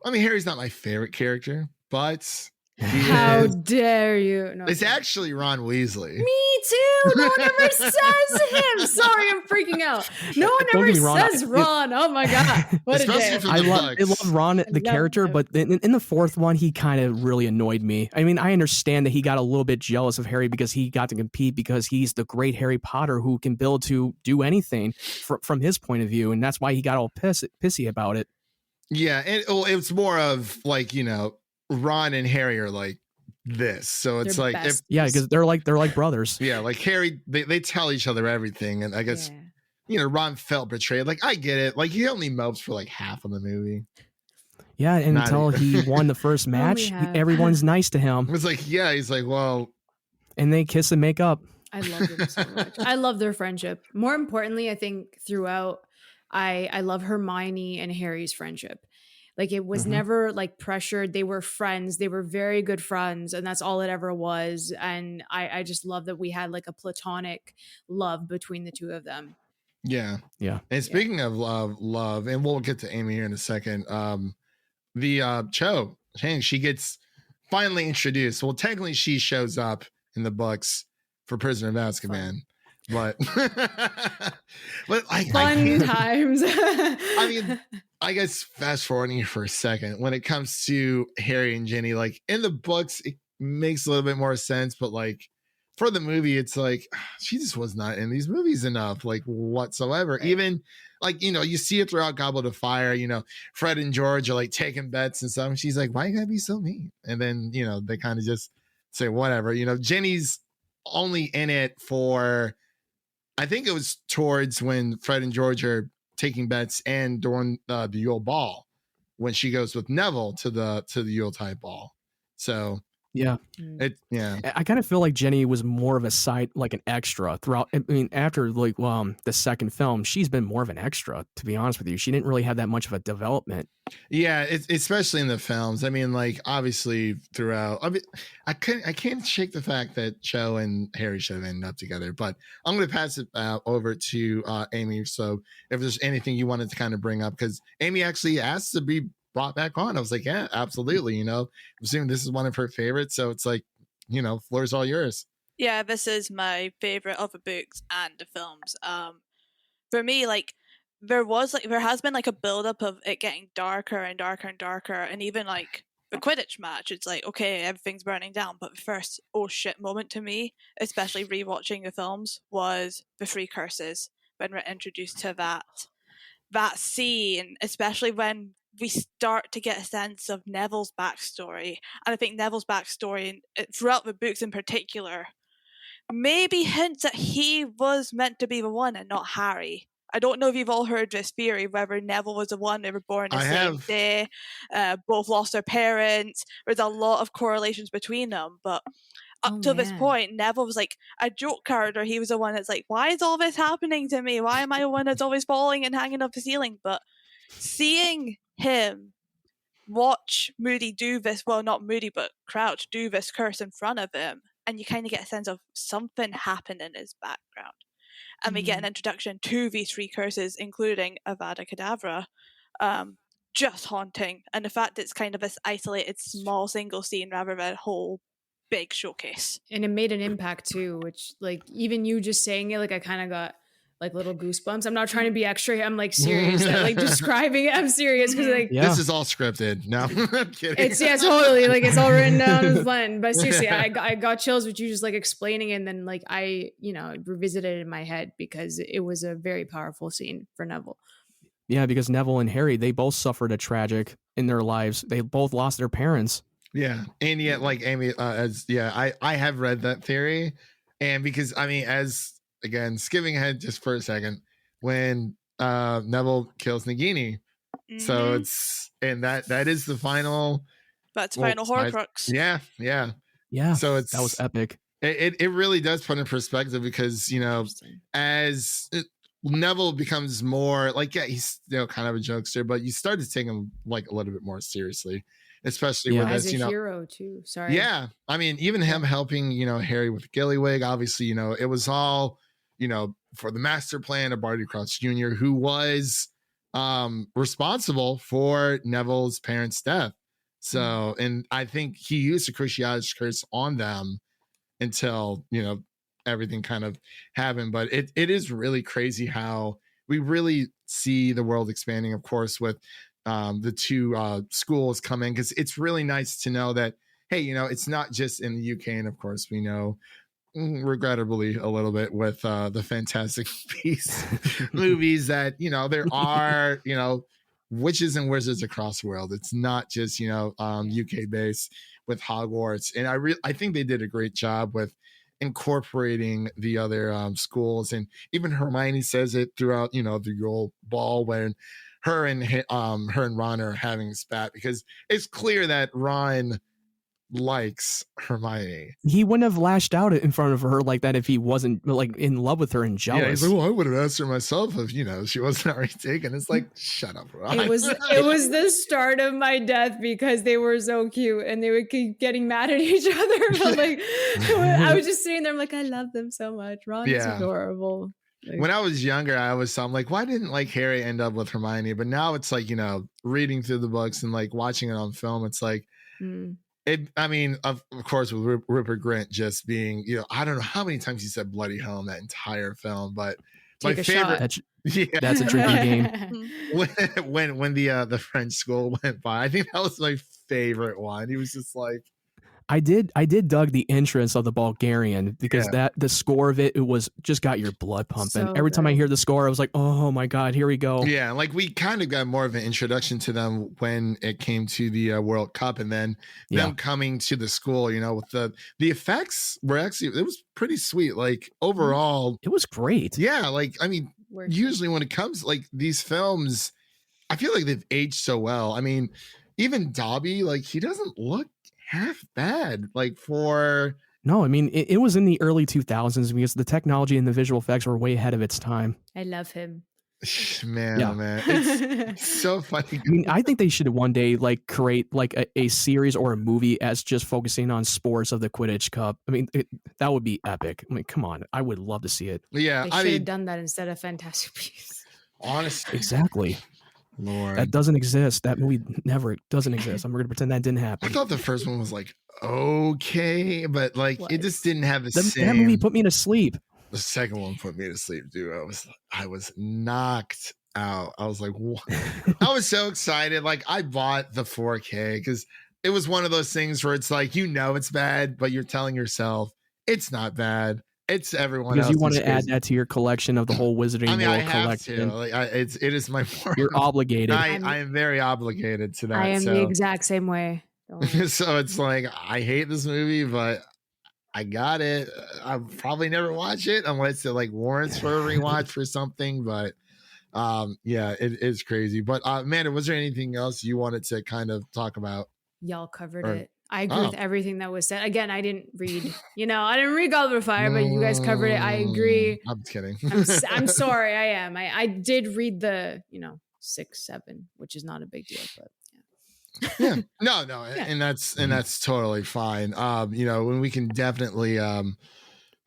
I mean, Harry's not my favorite character, but how dare you? No, it's actually Ron Weasley. Me too. No one ever says him. Sorry, I'm freaking out. No one ever says Ron. Oh my god, what a day! I love Ron the character, but in the fourth one, he kind of really annoyed me. I mean, I understand that he got a little bit jealous of Harry because he got to compete because he's the great Harry Potter who can build to do anything from his point of view, and that's why he got all pissy about it. Yeah, and it's more of like, you know, Ron and Harry are like this, so it's they're like because they're like brothers. Yeah, like Harry, they tell each other everything, and I guess you know, Ron felt betrayed. Like, I get it. Like, he only mopes for like half of the movie. Yeah, until he won the first match, everyone's nice to him. It's like, yeah, he's like, well, and they kiss and make up. I love them so much. I love their friendship. More importantly, I think throughout, I love Hermione and Harry's friendship. Like, it was never like pressured. They were friends. They were very good friends, and that's all it ever was. And I just love that we had like a platonic love between the two of them. Yeah. Yeah. And speaking of love, and we'll get to Amy here in a second. The Cho Chang, she gets finally introduced. Well, technically she shows up in the books for Prisoner of Azkaban. But fun times. I mean, I guess fast forwarding for a second, when it comes to Harry and Ginny, like in the books, it makes a little bit more sense, but like for the movie, it's like she just was not in these movies enough, like whatsoever. Right. Even like, you know, you see it throughout Goblet of Fire, you know, Fred and George are like taking bets and stuff. And she's like, why you gotta be so mean? And then, you know, they kind of just say whatever. You know, Ginny's only in it for, I think it was towards when Fred and George are taking bets and during the Yule Ball, when she goes with Neville to the Yuletide Ball. So yeah, I kind of feel like Jenny was more of a side, like an extra throughout. I mean, after like the second film, she's been more of an extra, to be honest with you. She didn't really have that much of a development. Yeah, especially in the films. I mean, like obviously throughout. I mean, I can't shake the fact that Cho and Harry should have ended up together. But I'm going to pass it over to Amy. So if there's anything you wanted to kind of bring up, because Amy actually asked to be brought back on. I was like, yeah, absolutely. You know, I'm assuming this is one of her favorites. So it's like, you know, floor's all yours. Yeah, this is my favorite of the books and the films. For me, like, there has been like a build-up of it getting darker and darker and darker, and even like the Quidditch match, it's like, okay, everything's burning down, but the first oh shit moment to me, especially rewatching the films, was the three curses, when we're introduced to that scene, especially when we start to get a sense of Neville's backstory. And I think Neville's backstory, throughout the books in particular, maybe hints that he was meant to be the one and not Harry. I don't know if you've all heard this theory, whether Neville was the one, they were born the same day, both lost their parents. There's a lot of correlations between them, but up to this point, Neville was like a joke character. He was the one that's like, why is all this happening to me? Why am I the one that's always falling and hanging off the ceiling? But seeing him watch Moody do this, well, not Moody, but Crouch do this curse in front of him, and you kind of get a sense of something happened in his background. And we get an introduction to these 3 curses, including Avada Kedavra, just haunting. And the fact that it's kind of this isolated, small, single scene rather than a whole big showcase. And it made an impact too, which, like, even you just saying it, like, I kind of got like little goosebumps. I'm not trying to be extra. I'm like serious. Like describing it, I'm serious because like this is all scripted. No, I'm kidding. It's totally like it's all written down and blend. But seriously, I got chills with you just like explaining it, and then like I revisited it in my head because it was a very powerful scene for Neville. Yeah, because Neville and Harry, they both suffered a tragic in their lives. They both lost their parents. Yeah, and yet, like Amy, I have read that theory, and because I mean, again, skipping ahead just for a second, when Neville kills Nagini, so it's that is the final. That's final Horcrux. Yeah. So that was epic. It really does put in perspective because as Neville becomes more like he's kind of a jokester, but you start to take him like a little bit more seriously. Especially with as this, a hero too. Sorry. Yeah, I mean, even him helping, Harry with Gilliwig. Obviously, it was all, for the master plan of Barty Crouch Jr., who was responsible for Neville's parents' death. So, and I think he used the Cruciatus curse on them until everything kind of happened. But it is really crazy how we really see the world expanding. Of course, with the 2 schools come in, because it's really nice to know that, hey, it's not just in the UK. And of course, we know, regrettably, a little bit with the Fantastic Beasts movies that, there are, witches and wizards across the world. It's not just, UK based with Hogwarts. And I think they did a great job with incorporating the other schools. And even Hermione says it throughout, the Yule Ball when her and Ron are having a spat, because it's clear that Ron likes Hermione. He wouldn't have lashed out in front of her like that if he wasn't like in love with her and jealous. Yeah, he's like, well, I would have asked her myself if she wasn't already taken. It's like, shut up, Ron. It was the start of my death because they were so cute and they would keep getting mad at each other. But like, I was just sitting there, I'm like, I love them so much. Ron is adorable. When I was younger, I'm like, why didn't like Harry end up with Hermione? But now it's like, reading through the books and like watching it on film, it's like, I mean, of course, with Rupert Grint just being, I don't know how many times he said bloody hell in that entire film, but Take my a favorite, shot. That's a drinking game. when the French school went by, I think that was my favorite one. He was just like, I did dug the entrance of the Bulgarian because the score of it was just got your blood pumping. So Every time I hear the score, I was like, oh my God, here we go. Yeah, like we kind of got more of an introduction to them when it came to the World Cup, and then them coming to the school, with the effects were actually, it was pretty sweet. Like overall, it was great. Yeah, like I mean, usually when it comes like these films, I feel like they've aged so well. I mean, even Dobby, like he doesn't look half bad, like for no, I mean it was in the early 2000s because the technology and the visual effects were way ahead of its time. I love him. Man, oh man, it's so funny. I mean, I think they should one day like create like a series or a movie as just focusing on sports of the Quidditch Cup. I mean, that would be epic. I mean, come on, I would love to see it. Yeah, they should have done that instead of Fantastic Beasts. Honestly, exactly. Lord, that doesn't exist. That movie never doesn't exist. I'm going to pretend that didn't happen. I thought the first one was like okay, but like it just didn't have the same. That movie put me to sleep. The second one put me to sleep, dude. I was knocked out. I was like, what? I was so excited. Like I bought the 4K because it was one of those things where it's like it's bad, but you're telling yourself it's not bad. it's everyone because you else want is to add crazy. that to your collection of the whole Wizarding I mean, I World have collection. to. Like, it is my. You're obligated. I am very obligated to that. I am so. the exact same way. Don't worry. So it's like I hate this movie, but I got it. I'll probably never watch it unless it like warrants for a rewatch for something. But yeah, it is crazy. But Amanda, was there anything else you wanted to kind of talk about? Y'all covered Or- it. I agree with Oh. everything that was said. Again, I didn't read, I didn't read Goblet of Fire, but you guys covered it. I agree. I'm kidding. I'm sorry. I am. I did read the, 6, 7, which is not a big deal, but Yeah. No, Yeah. and that's totally fine. When we can definitely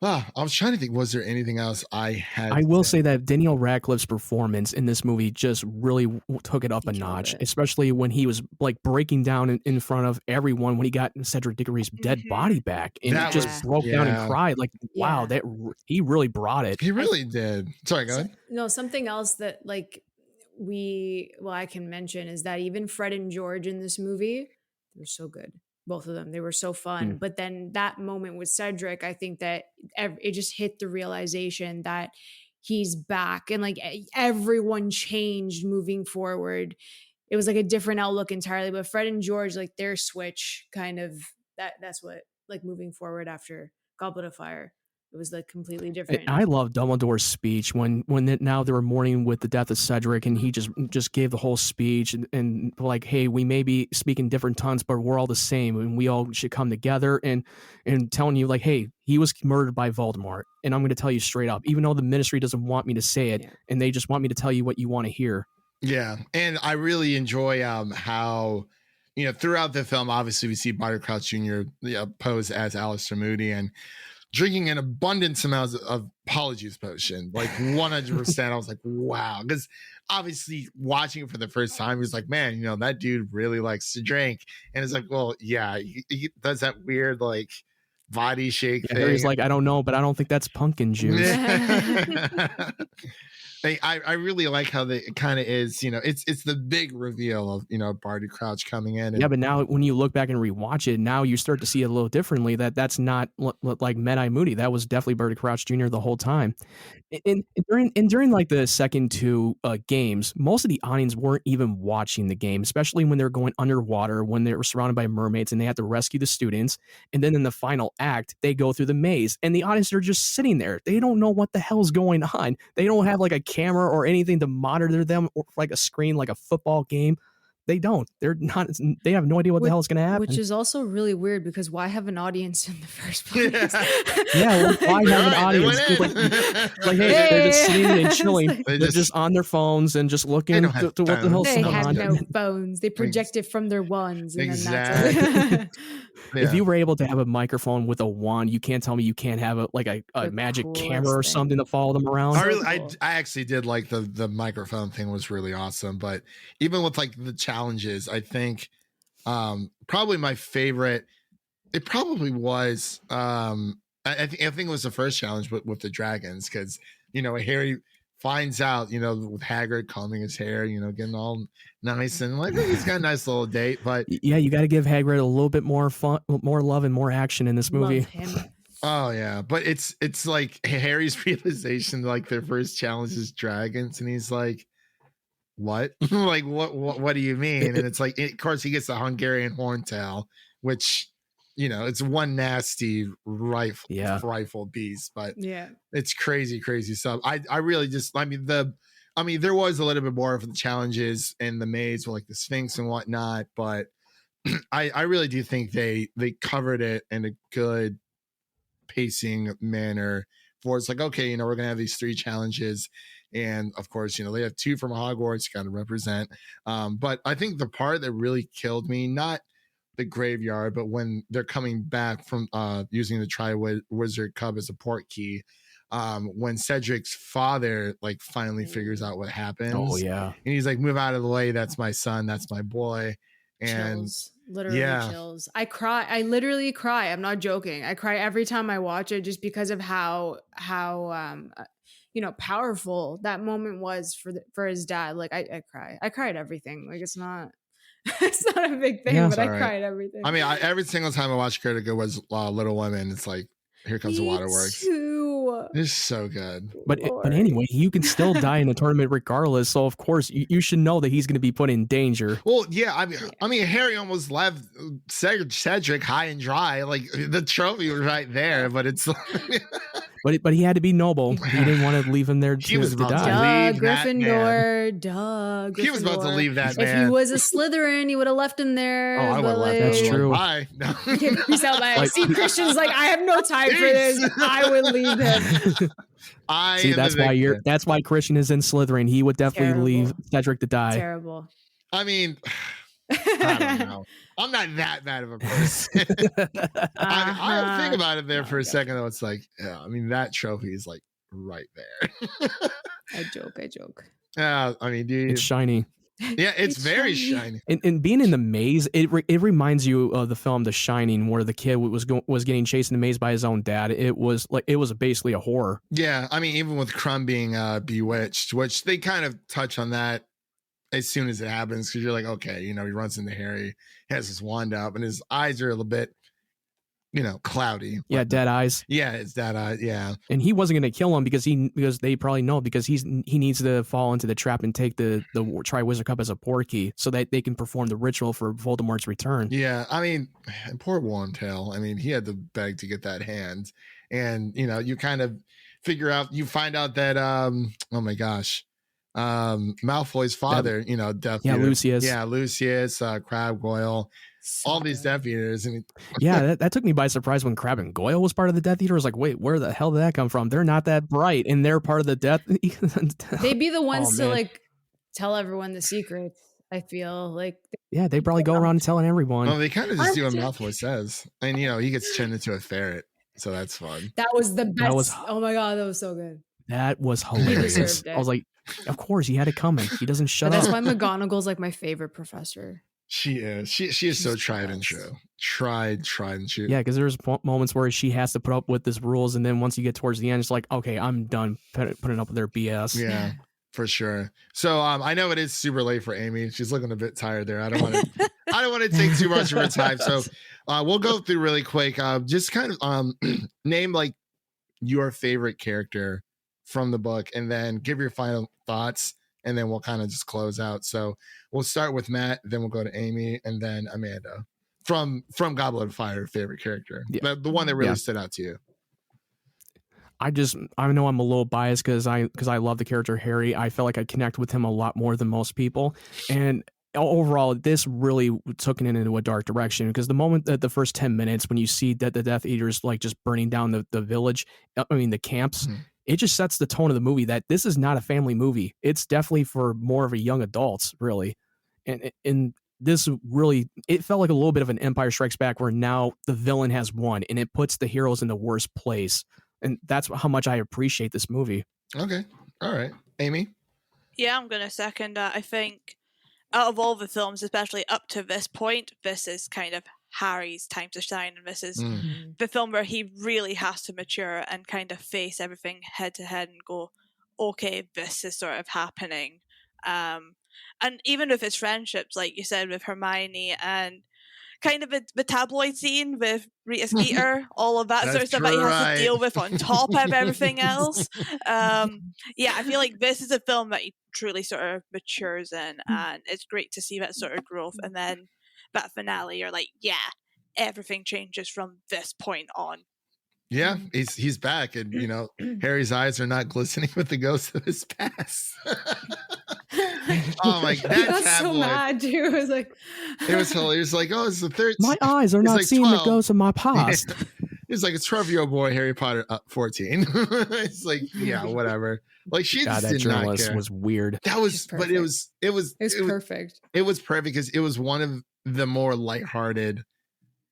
I was trying to think, was there anything else I had? I will say that Daniel Radcliffe's performance in this movie just really took it up a He killed notch, it. especially when he was like breaking down in front of everyone when he got Cedric Diggory's dead body back and That just was- broke down yeah. and cried. Like, wow, Yeah. that he really brought it. He really did. Sorry, go ahead. No, something else that I can mention is that even Fred and George in this movie, they were so good. Both of them, they were so fun. But then that moment with Cedric, I think that it just hit the realization that he's back and like everyone changed moving forward. It was like a different outlook entirely. But Fred and George, like their switch kind of that's what like moving forward after Goblet of Fire. It was like completely different. I love Dumbledore's speech when now they were mourning with the death of Cedric, and he just gave the whole speech and like, hey, we may be speaking different tongues, but we're all the same, and we all should come together and telling you like, hey, he was murdered by Voldemort, and I'm going to tell you straight up, even though the Ministry doesn't want me to say it, and they just want me to tell you what you want to hear. Yeah, and I really enjoy how throughout the film, obviously we see Barty Crouch Jr. Pose as Alistair Moody and drinking an abundance amount of Polyjuice potion, like 100%. I was like, wow, because obviously watching it for the first time, he was like, man, that dude really likes to drink, and it's like, well, yeah, he does that weird like body shake thing. He's like, I don't know, but I don't think that's pumpkin juice. I really like how it kind of is, it's the big reveal of Barty Crouch coming in. Yeah, but now when you look back and rewatch it, now you start to see it a little differently. That's not like Mad-Eye Moody. That was definitely Barty Crouch Jr. the whole time. And during like the second two games, most of the audience weren't even watching the game, especially when they're going underwater, when they were surrounded by mermaids and they had to rescue the students. And then in the final act, they go through the maze and the audience are just sitting there. They don't know what the hell's going on. They don't have like a camera or anything to monitor them, or like a screen like a football game. They don't. They're not. They have no idea what the hell is going to happen. Which is also really weird because why have an audience in the first place? Yeah, well, why have an audience? Like, hey, they're just sitting and chilling. They're just on their phones and just looking to what the hell's They going have on. no phones. They project it from their wands. And Exactly. Then that's it. If you were able to have a microphone with a wand, you can't tell me you can't have a magic camera or something to follow them around. I actually did like the microphone thing was really awesome, but even with like the challenges, I think probably my favorite, it probably was I think it was the first challenge with the dragons, because Harry finds out with Hagrid combing his hair, getting all nice, and like he's got a nice little date. But yeah, you got to give Hagrid a little bit more fun, more love, and more action in this movie. Love him. Oh yeah, but it's like Harry's realization, like their first challenge is dragons, and he's like, what? Like what do you mean? And it's like, of course he gets the Hungarian horntail, which it's one nasty rifle beast, but Yeah, it's crazy stuff. I really just, there was a little bit more of the challenges in the maze with like the Sphinx and whatnot, but I really do think they covered it in a good pacing manner. For it's like, okay, we're gonna have these 3 challenges, and of course, they have 2 from Hogwarts, got to represent. But I think the part that really killed me, not the graveyard, but when they're coming back from using the Tri-Wizard Cub as a port key, when Cedric's father like finally figures out what happens. Oh yeah, and he's like, move out of the way, that's my son, that's my boy. And chills. Literally chills. I cry. I literally cry. I'm not joking. I cry every time I watch it, just because of how powerful that moment was for his dad. Like I cry. I cry at everything. Like it's not it's not a big thing, but I cry at everything. I mean, every single time I watch Critica was Little Women, it's like Here Comes the Waterworks. Too. It's so good. But anyway, you can still die in a tournament regardless. So of course you should know that he's going to be put in danger. Well, yeah. I mean, Harry almost left Cedric high and dry. Like the trophy was right there, but it's. But he had to be noble. He didn't want to leave him there He was to about to die. leave that Gryffindor. Gryffindor. He was about to leave that If man. he was a Slytherin, he would have left him there. Oh, I would have left. That's him. true. Bye. No. Peace out, bye. Like- See, Christian's like, I have no time for this. I would leave him. See, that's why Christian is in Slytherin. He would definitely leave Cedric to die. Terrible. I mean, I don't know. I'm not that bad of a person. I think about it there for a second, though. It's like, yeah, I mean, that trophy is like right there. I joke. I mean, dude, It's shiny. yeah, it's very shiny. And being in the maze, it reminds you of the film The Shining, where the kid was getting chased in the maze by his own dad. It was basically a horror. Yeah, I mean, even with Crumb being bewitched, which they kind of touch on that as soon as it happens, because you're like, okay, he runs into Harry, he has his wand up, and his eyes are a little bit, cloudy. Yeah, dead eyes. Yeah, it's dead eyes. Yeah, and he wasn't going to kill him because they probably know because he needs to fall into the trap and take the Triwizard Cup as a portkey so that they can perform the ritual for Voldemort's return. Yeah, I mean, poor Wormtail. I mean, he had to beg to get that hand, and you kind of you find out that oh my gosh. Malfoy's father, Death Eater. Lucius, Crabbe, Goyle, all these Death Eaters. And that took me by surprise when Crabbe and Goyle was part of the Death Eater. I was like, wait, where the hell did that come from? They're not that bright, and they're part of the Death. They'd be the ones to tell everyone the secrets. I feel like. Yeah, they probably go around telling everyone. Well, they kind of just do what Malfoy says, and he gets turned into a ferret, so that's fun. That was the best. Oh my god, that was so good. That was hilarious. I was like, of course, he had it coming. He doesn't shut up. That's why McGonagall's like my favorite professor. She is. She is so tried and true. Tried and true. Yeah, because there's moments where she has to put up with these rules, and then once you get towards the end, it's like, okay, I'm done putting up with their BS. Yeah, for sure. So I know it is super late for Amy. She's looking a bit tired there. I don't want to take too much of her time. So we'll go through really quick. Just kind of name like your favorite character from the book, and then give your final thoughts, and then we'll kind of just close out. So we'll start with Matt, then we'll go to Amy, and then Amanda from Goblet of Fire. Favorite character, the one that really stood out to you. I know I'm a little biased because I love the character Harry. I felt like I connect with him a lot more than most people, and overall, this really took it into a dark direction because the moment that the first 10 minutes when you see that the Death Eaters like just burning down the village, the camps. Mm-hmm. It just sets the tone of the movie that this is not a family movie. It's definitely for more of a young adults, really. And this really, it felt like a little bit of an Empire Strikes Back where now the villain has won and it puts the heroes in the worst place. And that's how much I appreciate this movie. Okay. All right. Amy? Yeah, I'm going to second that. I think out of all the films, especially up to this point, this is kind of Harry's time to shine, and this is the film where he really has to mature and kind of face everything head to head and go, okay, this is sort of happening. And even with his friendships, like you said, with Hermione and kind of the tabloid scene with Rita Skeeter, all of that sort of stuff that he has to deal with on top of everything else. I feel like this is a film that he truly sort of matures in, and it's great to see that sort of growth. And then that finale, you're like, yeah, everything changes from this point on. Yeah, he's back, and Harry's eyes are not glistening with the ghosts of his past. Oh my god, I got so mad, dude. It was like, it was hilarious. Like, oh, it's the third. My eyes are not seeing 12. The ghosts of my past. It's like a 12-year-old boy, Harry Potter, 14. It's like, yeah, whatever. Like she just did not care. Was weird. That was, but it was perfect. It was perfect because it was one of the more lighthearted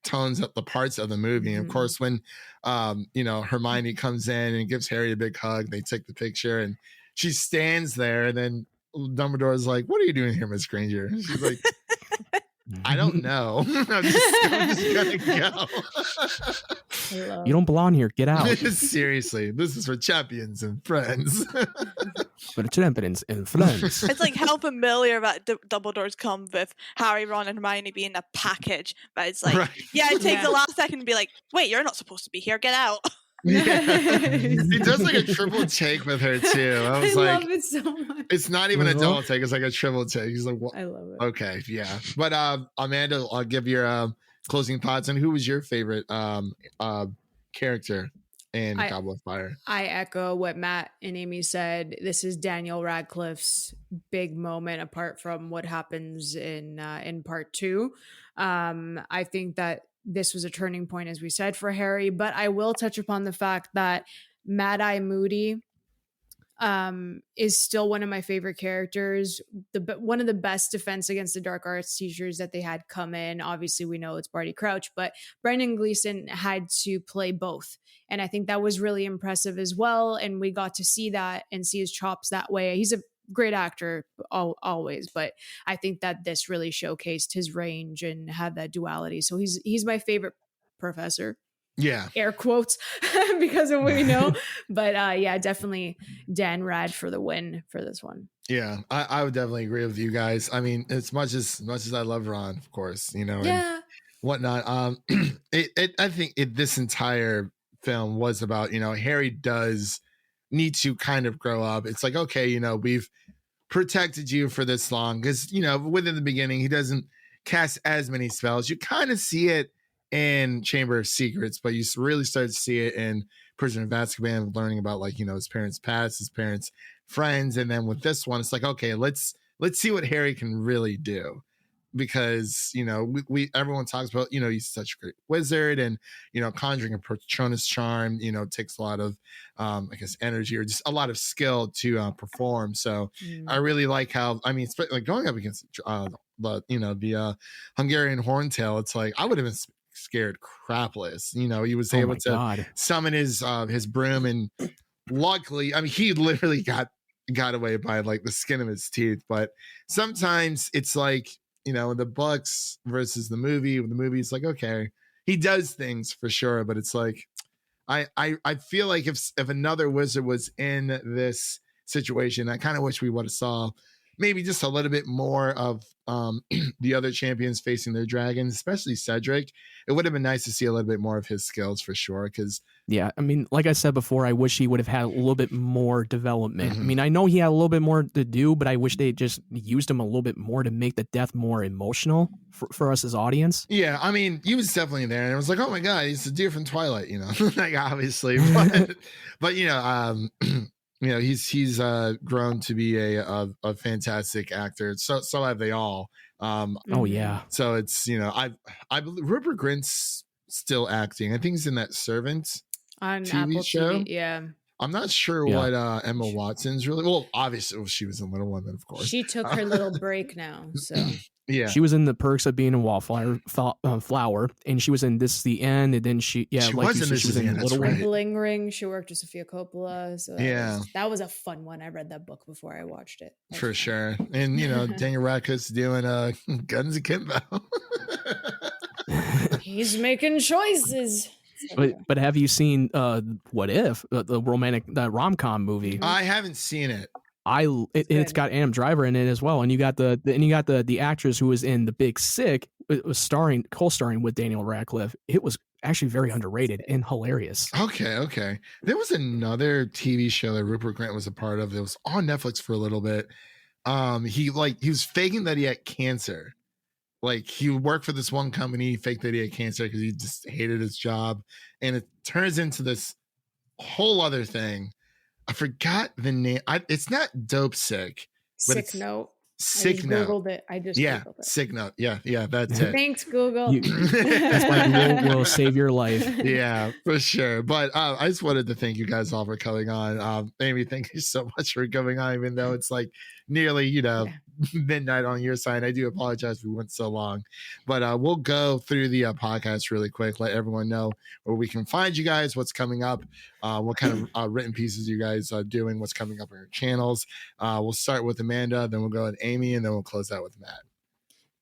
tones of the parts of the movie. And of course, when Hermione comes in and gives Harry a big hug, they take the picture and she stands there, and then Dumbledore's like, "What are you doing here, Miss Granger?" And she's like, "I don't know. I'm just gonna go." You don't belong here. Get out. Seriously, this is for champions and friends. For champions and friends. It's like how familiar that Dumbledore's come with Harry, Ron, and Hermione being a package. But it's like, it takes the last second to be like, wait, you're not supposed to be here. Get out. He does like a triple take with her too. I was I like, love it so much. it's not even a double take. It's like a triple take. He's like, what? I love it. Okay, yeah. But Amanda, I'll give your closing thoughts. And who was your favorite character in Goblet of Fire? I echo what Matt and Amy said. This is Daniel Radcliffe's big moment, apart from what happens in part 2. I think that this was a turning point, as we said, for Harry. But I will touch upon the fact that Mad Eye Moody is still one of my favorite characters. One of the best defense against the dark arts teachers that they had come in. Obviously, we know it's Barty Crouch, but Brendan Gleeson had to play both. And I think that was really impressive as well. And we got to see that and see his chops that way. He's a great actor always, but I think that this really showcased his range and had that duality. So he's my favorite professor. Yeah. Air quotes because of what we know. But yeah, definitely Dan Rad for the win for this one. Yeah, I would definitely agree with you guys. I mean, as much as I love Ron, of course, you know, and whatnot. I think this entire film was about, you know, Harry does need to kind of grow up. It's like, okay, you know, we've protected you for this long, because, you know, within the beginning, he doesn't cast as many spells. You kind of see it in Chamber of Secrets, but you really start to see it in Prisoner of Azkaban, learning about, like, you know, his parents' past, his parents' friends. And then with this one, it's like, okay, let's see what Harry can really do. Because, you know, everyone talks about, you know, he's such a great wizard, and, you know, conjuring a Patronus charm, you know, takes a lot of, I guess, energy or just a lot of skill to perform. So I really like how, I mean, like going up against the Hungarian Horntail, it's like I would have been scared crapless. You know, he was able to summon his broom, and luckily, I mean, he literally got away by like the skin of his teeth. But sometimes it's like, you know, the books versus the movie. The movie's like, okay, he does things for sure, but it's like, I feel like if another wizard was in this situation, I kind of wish we would have saw maybe just a little bit more of the other champions facing their dragons, especially Cedric. It would have been nice to see a little bit more of his skills for sure. Because yeah, I mean, like I said before, I wish he would have had a little bit more development. I mean, I know he had a little bit more to do, but I wish they just used him a little bit more to make the death more emotional for us as audience. Yeah, I mean, he was definitely there, and it was like, oh my god, he's the deer from Twilight, you know, like obviously, but you know, you know, he's grown to be a fantastic actor. So have they all. Oh yeah. So it's, you know, I believe Rupert Grint's still acting. I think he's in that Servant on TV Apple show. TV, yeah. I'm not sure what Emma Watson's really. Well, obviously, she was in Little Women, of course. She took her little break now, so yeah. She was in The Perks of Being a Wallflower, Flower, and she was in This Is the End, and then she was in Little Women. Bling Ring. She worked with Sofia Coppola, so that was a fun one. I read that book before I watched it. For sure, and you know, Daniel Radcliffe's doing Guns Akimbo. He's making choices. But have you seen What If, the rom-com movie? I haven't seen it. It's got Adam Driver in it as well, and you got the actress who was in The Big Sick. It was co-starring with Daniel Radcliffe. It was actually very underrated and hilarious. Okay. There was another TV show that Rupert Grint was a part of. It was on Netflix for a little bit. He was faking that he had cancer. Like, he worked for this one company, he faked that he had cancer because he just hated his job, and it turns into this whole other thing. I forgot the name. It's not Dope Sick. Sick Note. Sick Note. Googled it. I just Googled it. Sick Note. Yeah, that's it. Thanks, Google. That's why will save your life. Yeah, for sure. But I just wanted to thank you guys all for coming on. Amy, thank you so much for coming on, even though it's like nearly, you know, midnight on your side. I do apologize we went so long, but we'll go through the podcast really quick, let everyone know where we can find you guys, what's coming up, what kind of written pieces you guys are doing, what's coming up on your channels. We'll start with Amanda, then we'll go with Amy, and then we'll close out with Matt.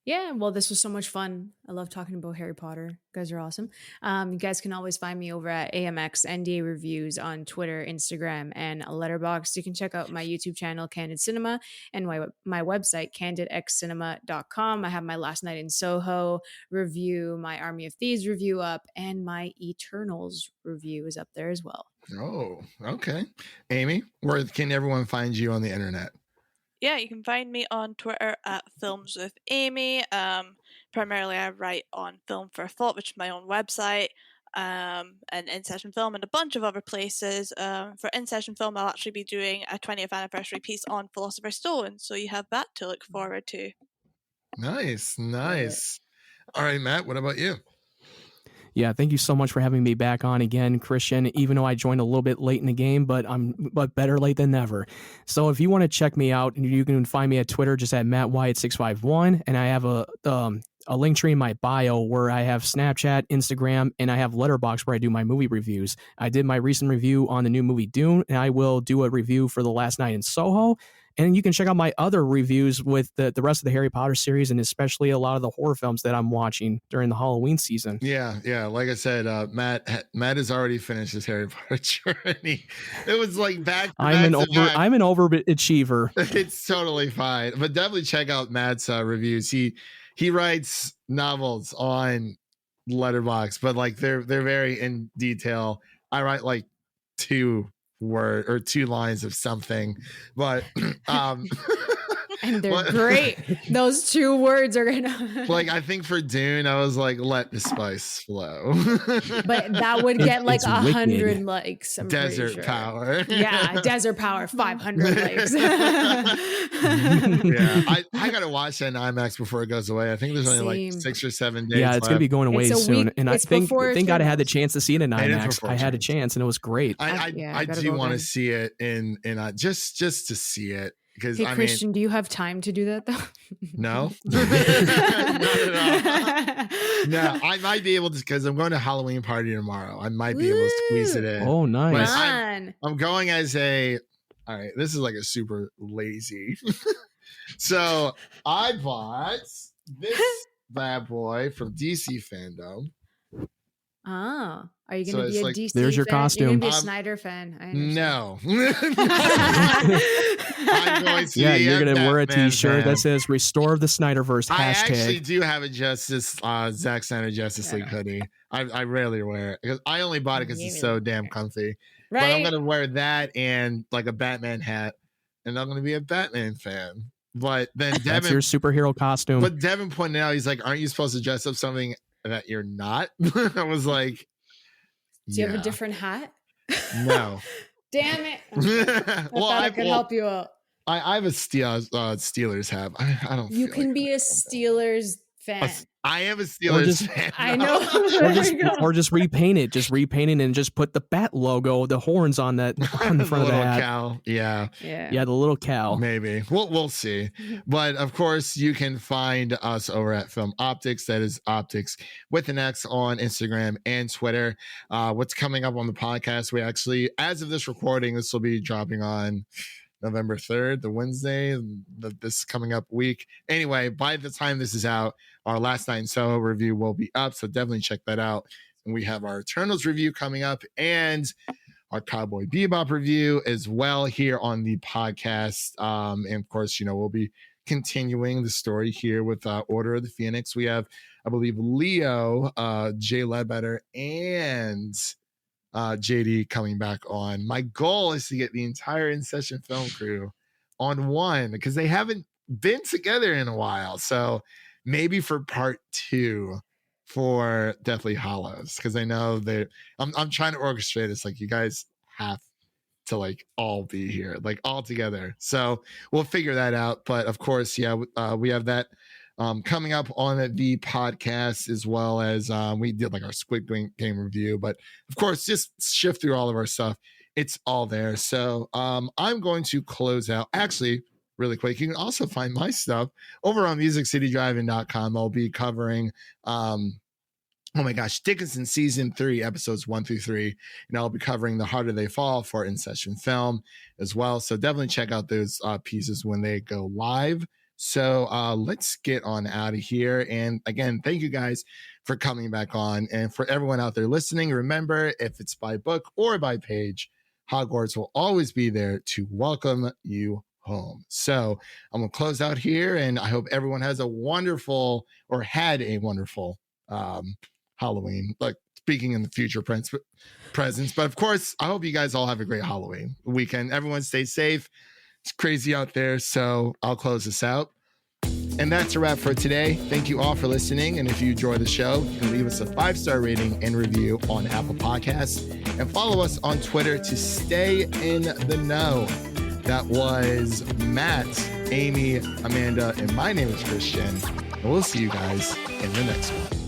Yeah, well, this was so much fun. I love talking about Harry Potter. You guys are awesome. You guys can always find me over at AMX NDA Reviews on Twitter, Instagram, and Letterboxd. You can check out my YouTube channel, Candid Cinema, and my website, candidxcinema.com. I have my Last Night in Soho review, my Army of Thieves review up, and my Eternals review is up there as well. Oh, okay. Amy, where can everyone find you on the internet? Yeah, you can find me on Twitter at Films with Amy. Primarily, I write on Film for Thought, which is my own website, and In Session Film, and a bunch of other places. For In Session Film, I'll actually be doing a 20th anniversary piece on Philosopher's Stone, so you have that to look forward to. Nice. All right, Matt, what about you? Yeah, thank you so much for having me back on again, Christian. Even though I joined a little bit late in the game, but better late than never. So if you want to check me out, you can find me at Twitter just at MattWyatt651, and I have a link tree in my bio where I have Snapchat, Instagram, and I have Letterboxd where I do my movie reviews. I did my recent review on the new movie Dune, and I will do a review for The Last Night in Soho. And you can check out my other reviews with the rest of the Harry Potter series, and especially a lot of the horror films that I'm watching during the Halloween season. Yeah. Like I said, Matt has already finished his Harry Potter journey. It was like back. I'm an overachiever. It's totally fine, but definitely check out Matt's reviews. He writes novels on Letterboxd, but like they're very in detail. I write like 2 lines of something, but and they're great. Those 2 words are gonna like, I think for Dune I was like, let the spice flow. But that would get like 100 wicked. likes. I'm Desert sure. power. Yeah, desert power, 500 likes. Yeah, I gotta watch that in IMAX before it goes away. I think there's only like 6 or 7 days. Yeah, it's gonna be going away It's a soon, week- and I it's think before God I had the Eternals. chance to see it in It is IMAX. before I had a Eternals. chance, and it was great. I gotta do go want to again. see it in just to see it, because Hey, I Christian, do you have time to do that though? mean, no. Not at all. No, I might be able to, because I'm going to a Halloween party tomorrow. I might be able to squeeze it in. Oh, nice. But Fun. I'm going as a, all right, this is like a super lazy. So I bought this bad boy from DC Fandom. Oh, are you So going to be it's a like- DC There's your fan? You're costume. going to be a Snyder fan. I understand. No. I'm going to Yeah, be you're a gonna wear a Batman T-shirt fan. that says "Restore the Snyderverse" I actually hashtag. do have a Zack Snyder Justice League hoodie. I rarely wear it, because I only bought it because it's so damn comfy. But I'm Right? gonna wear that and like a Batman hat, and I'm gonna be a Batman fan. But then That's your Devin, superhero costume. but Devin pointed out, he's like, "Aren't you supposed to dress up something that you're not?" I was like, Do you have a "Yeah, different hat? no." Damn it. I Well, thought I could help you out. I have a Steelers hat. I don't. You feel can like be a Steelers fan. I am a Steelers just- fan. I know. or just repaint it. Just repaint it and just put the bat logo, the horns on the front of the little hat. cow. Yeah. Yeah, the little cow. Maybe we'll see. But of course, you can find us over at Film Optix. That is Optix with an X on Instagram and Twitter. What's coming up on the podcast? We actually, as of this recording, this will be dropping on November 3rd, the Wednesday, this coming up week. Anyway, by the time this is out, our Last Night in Soho review will be up, so definitely check that out. And we have our Eternals review coming up, and our Cowboy Bebop review as well here on the podcast. And of course, we'll be continuing the story here with Order of the Phoenix. We have, I believe, Leo, Jay Ledbetter, and JD coming back on. My goal is to get the entire In Session film crew on one, because they haven't been together in a while. So maybe for part 2 for Deathly Hallows, because I know that I'm trying to orchestrate this. Like, you guys have to like all be here, like all together. So we'll figure that out. But of course, we have that coming up on the podcast, as well as we did like our Squid Game review. But of course, just shift through all of our stuff. It's all there. So I'm going to close out. Actually, really quick, you can also find my stuff over on musiccitydriving.com. I'll be covering oh my gosh, Dickinson season 3, episodes 1 through 3. And I'll be covering The Harder They Fall for In Session Film as well. So definitely check out those pieces when they go live. So let's get on out of here. And again, thank you guys for coming back on. And for everyone out there listening, remember, if it's by book or by page, Hogwarts will always be there to welcome you home. So I'm going to close out here, and I hope everyone has a wonderful, or had a wonderful Halloween, like speaking in the future presence. But of course, I hope you guys all have a great Halloween weekend. Everyone stay safe. It's crazy out there. So I'll close this out. And that's a wrap for today. Thank you all for listening. And if you enjoy the show, you can leave us a 5-star rating and review on Apple Podcasts, and follow us on Twitter to stay in the know. That was Matt, Amy, Amanda, and my name is Christian. And we'll see you guys in the next one.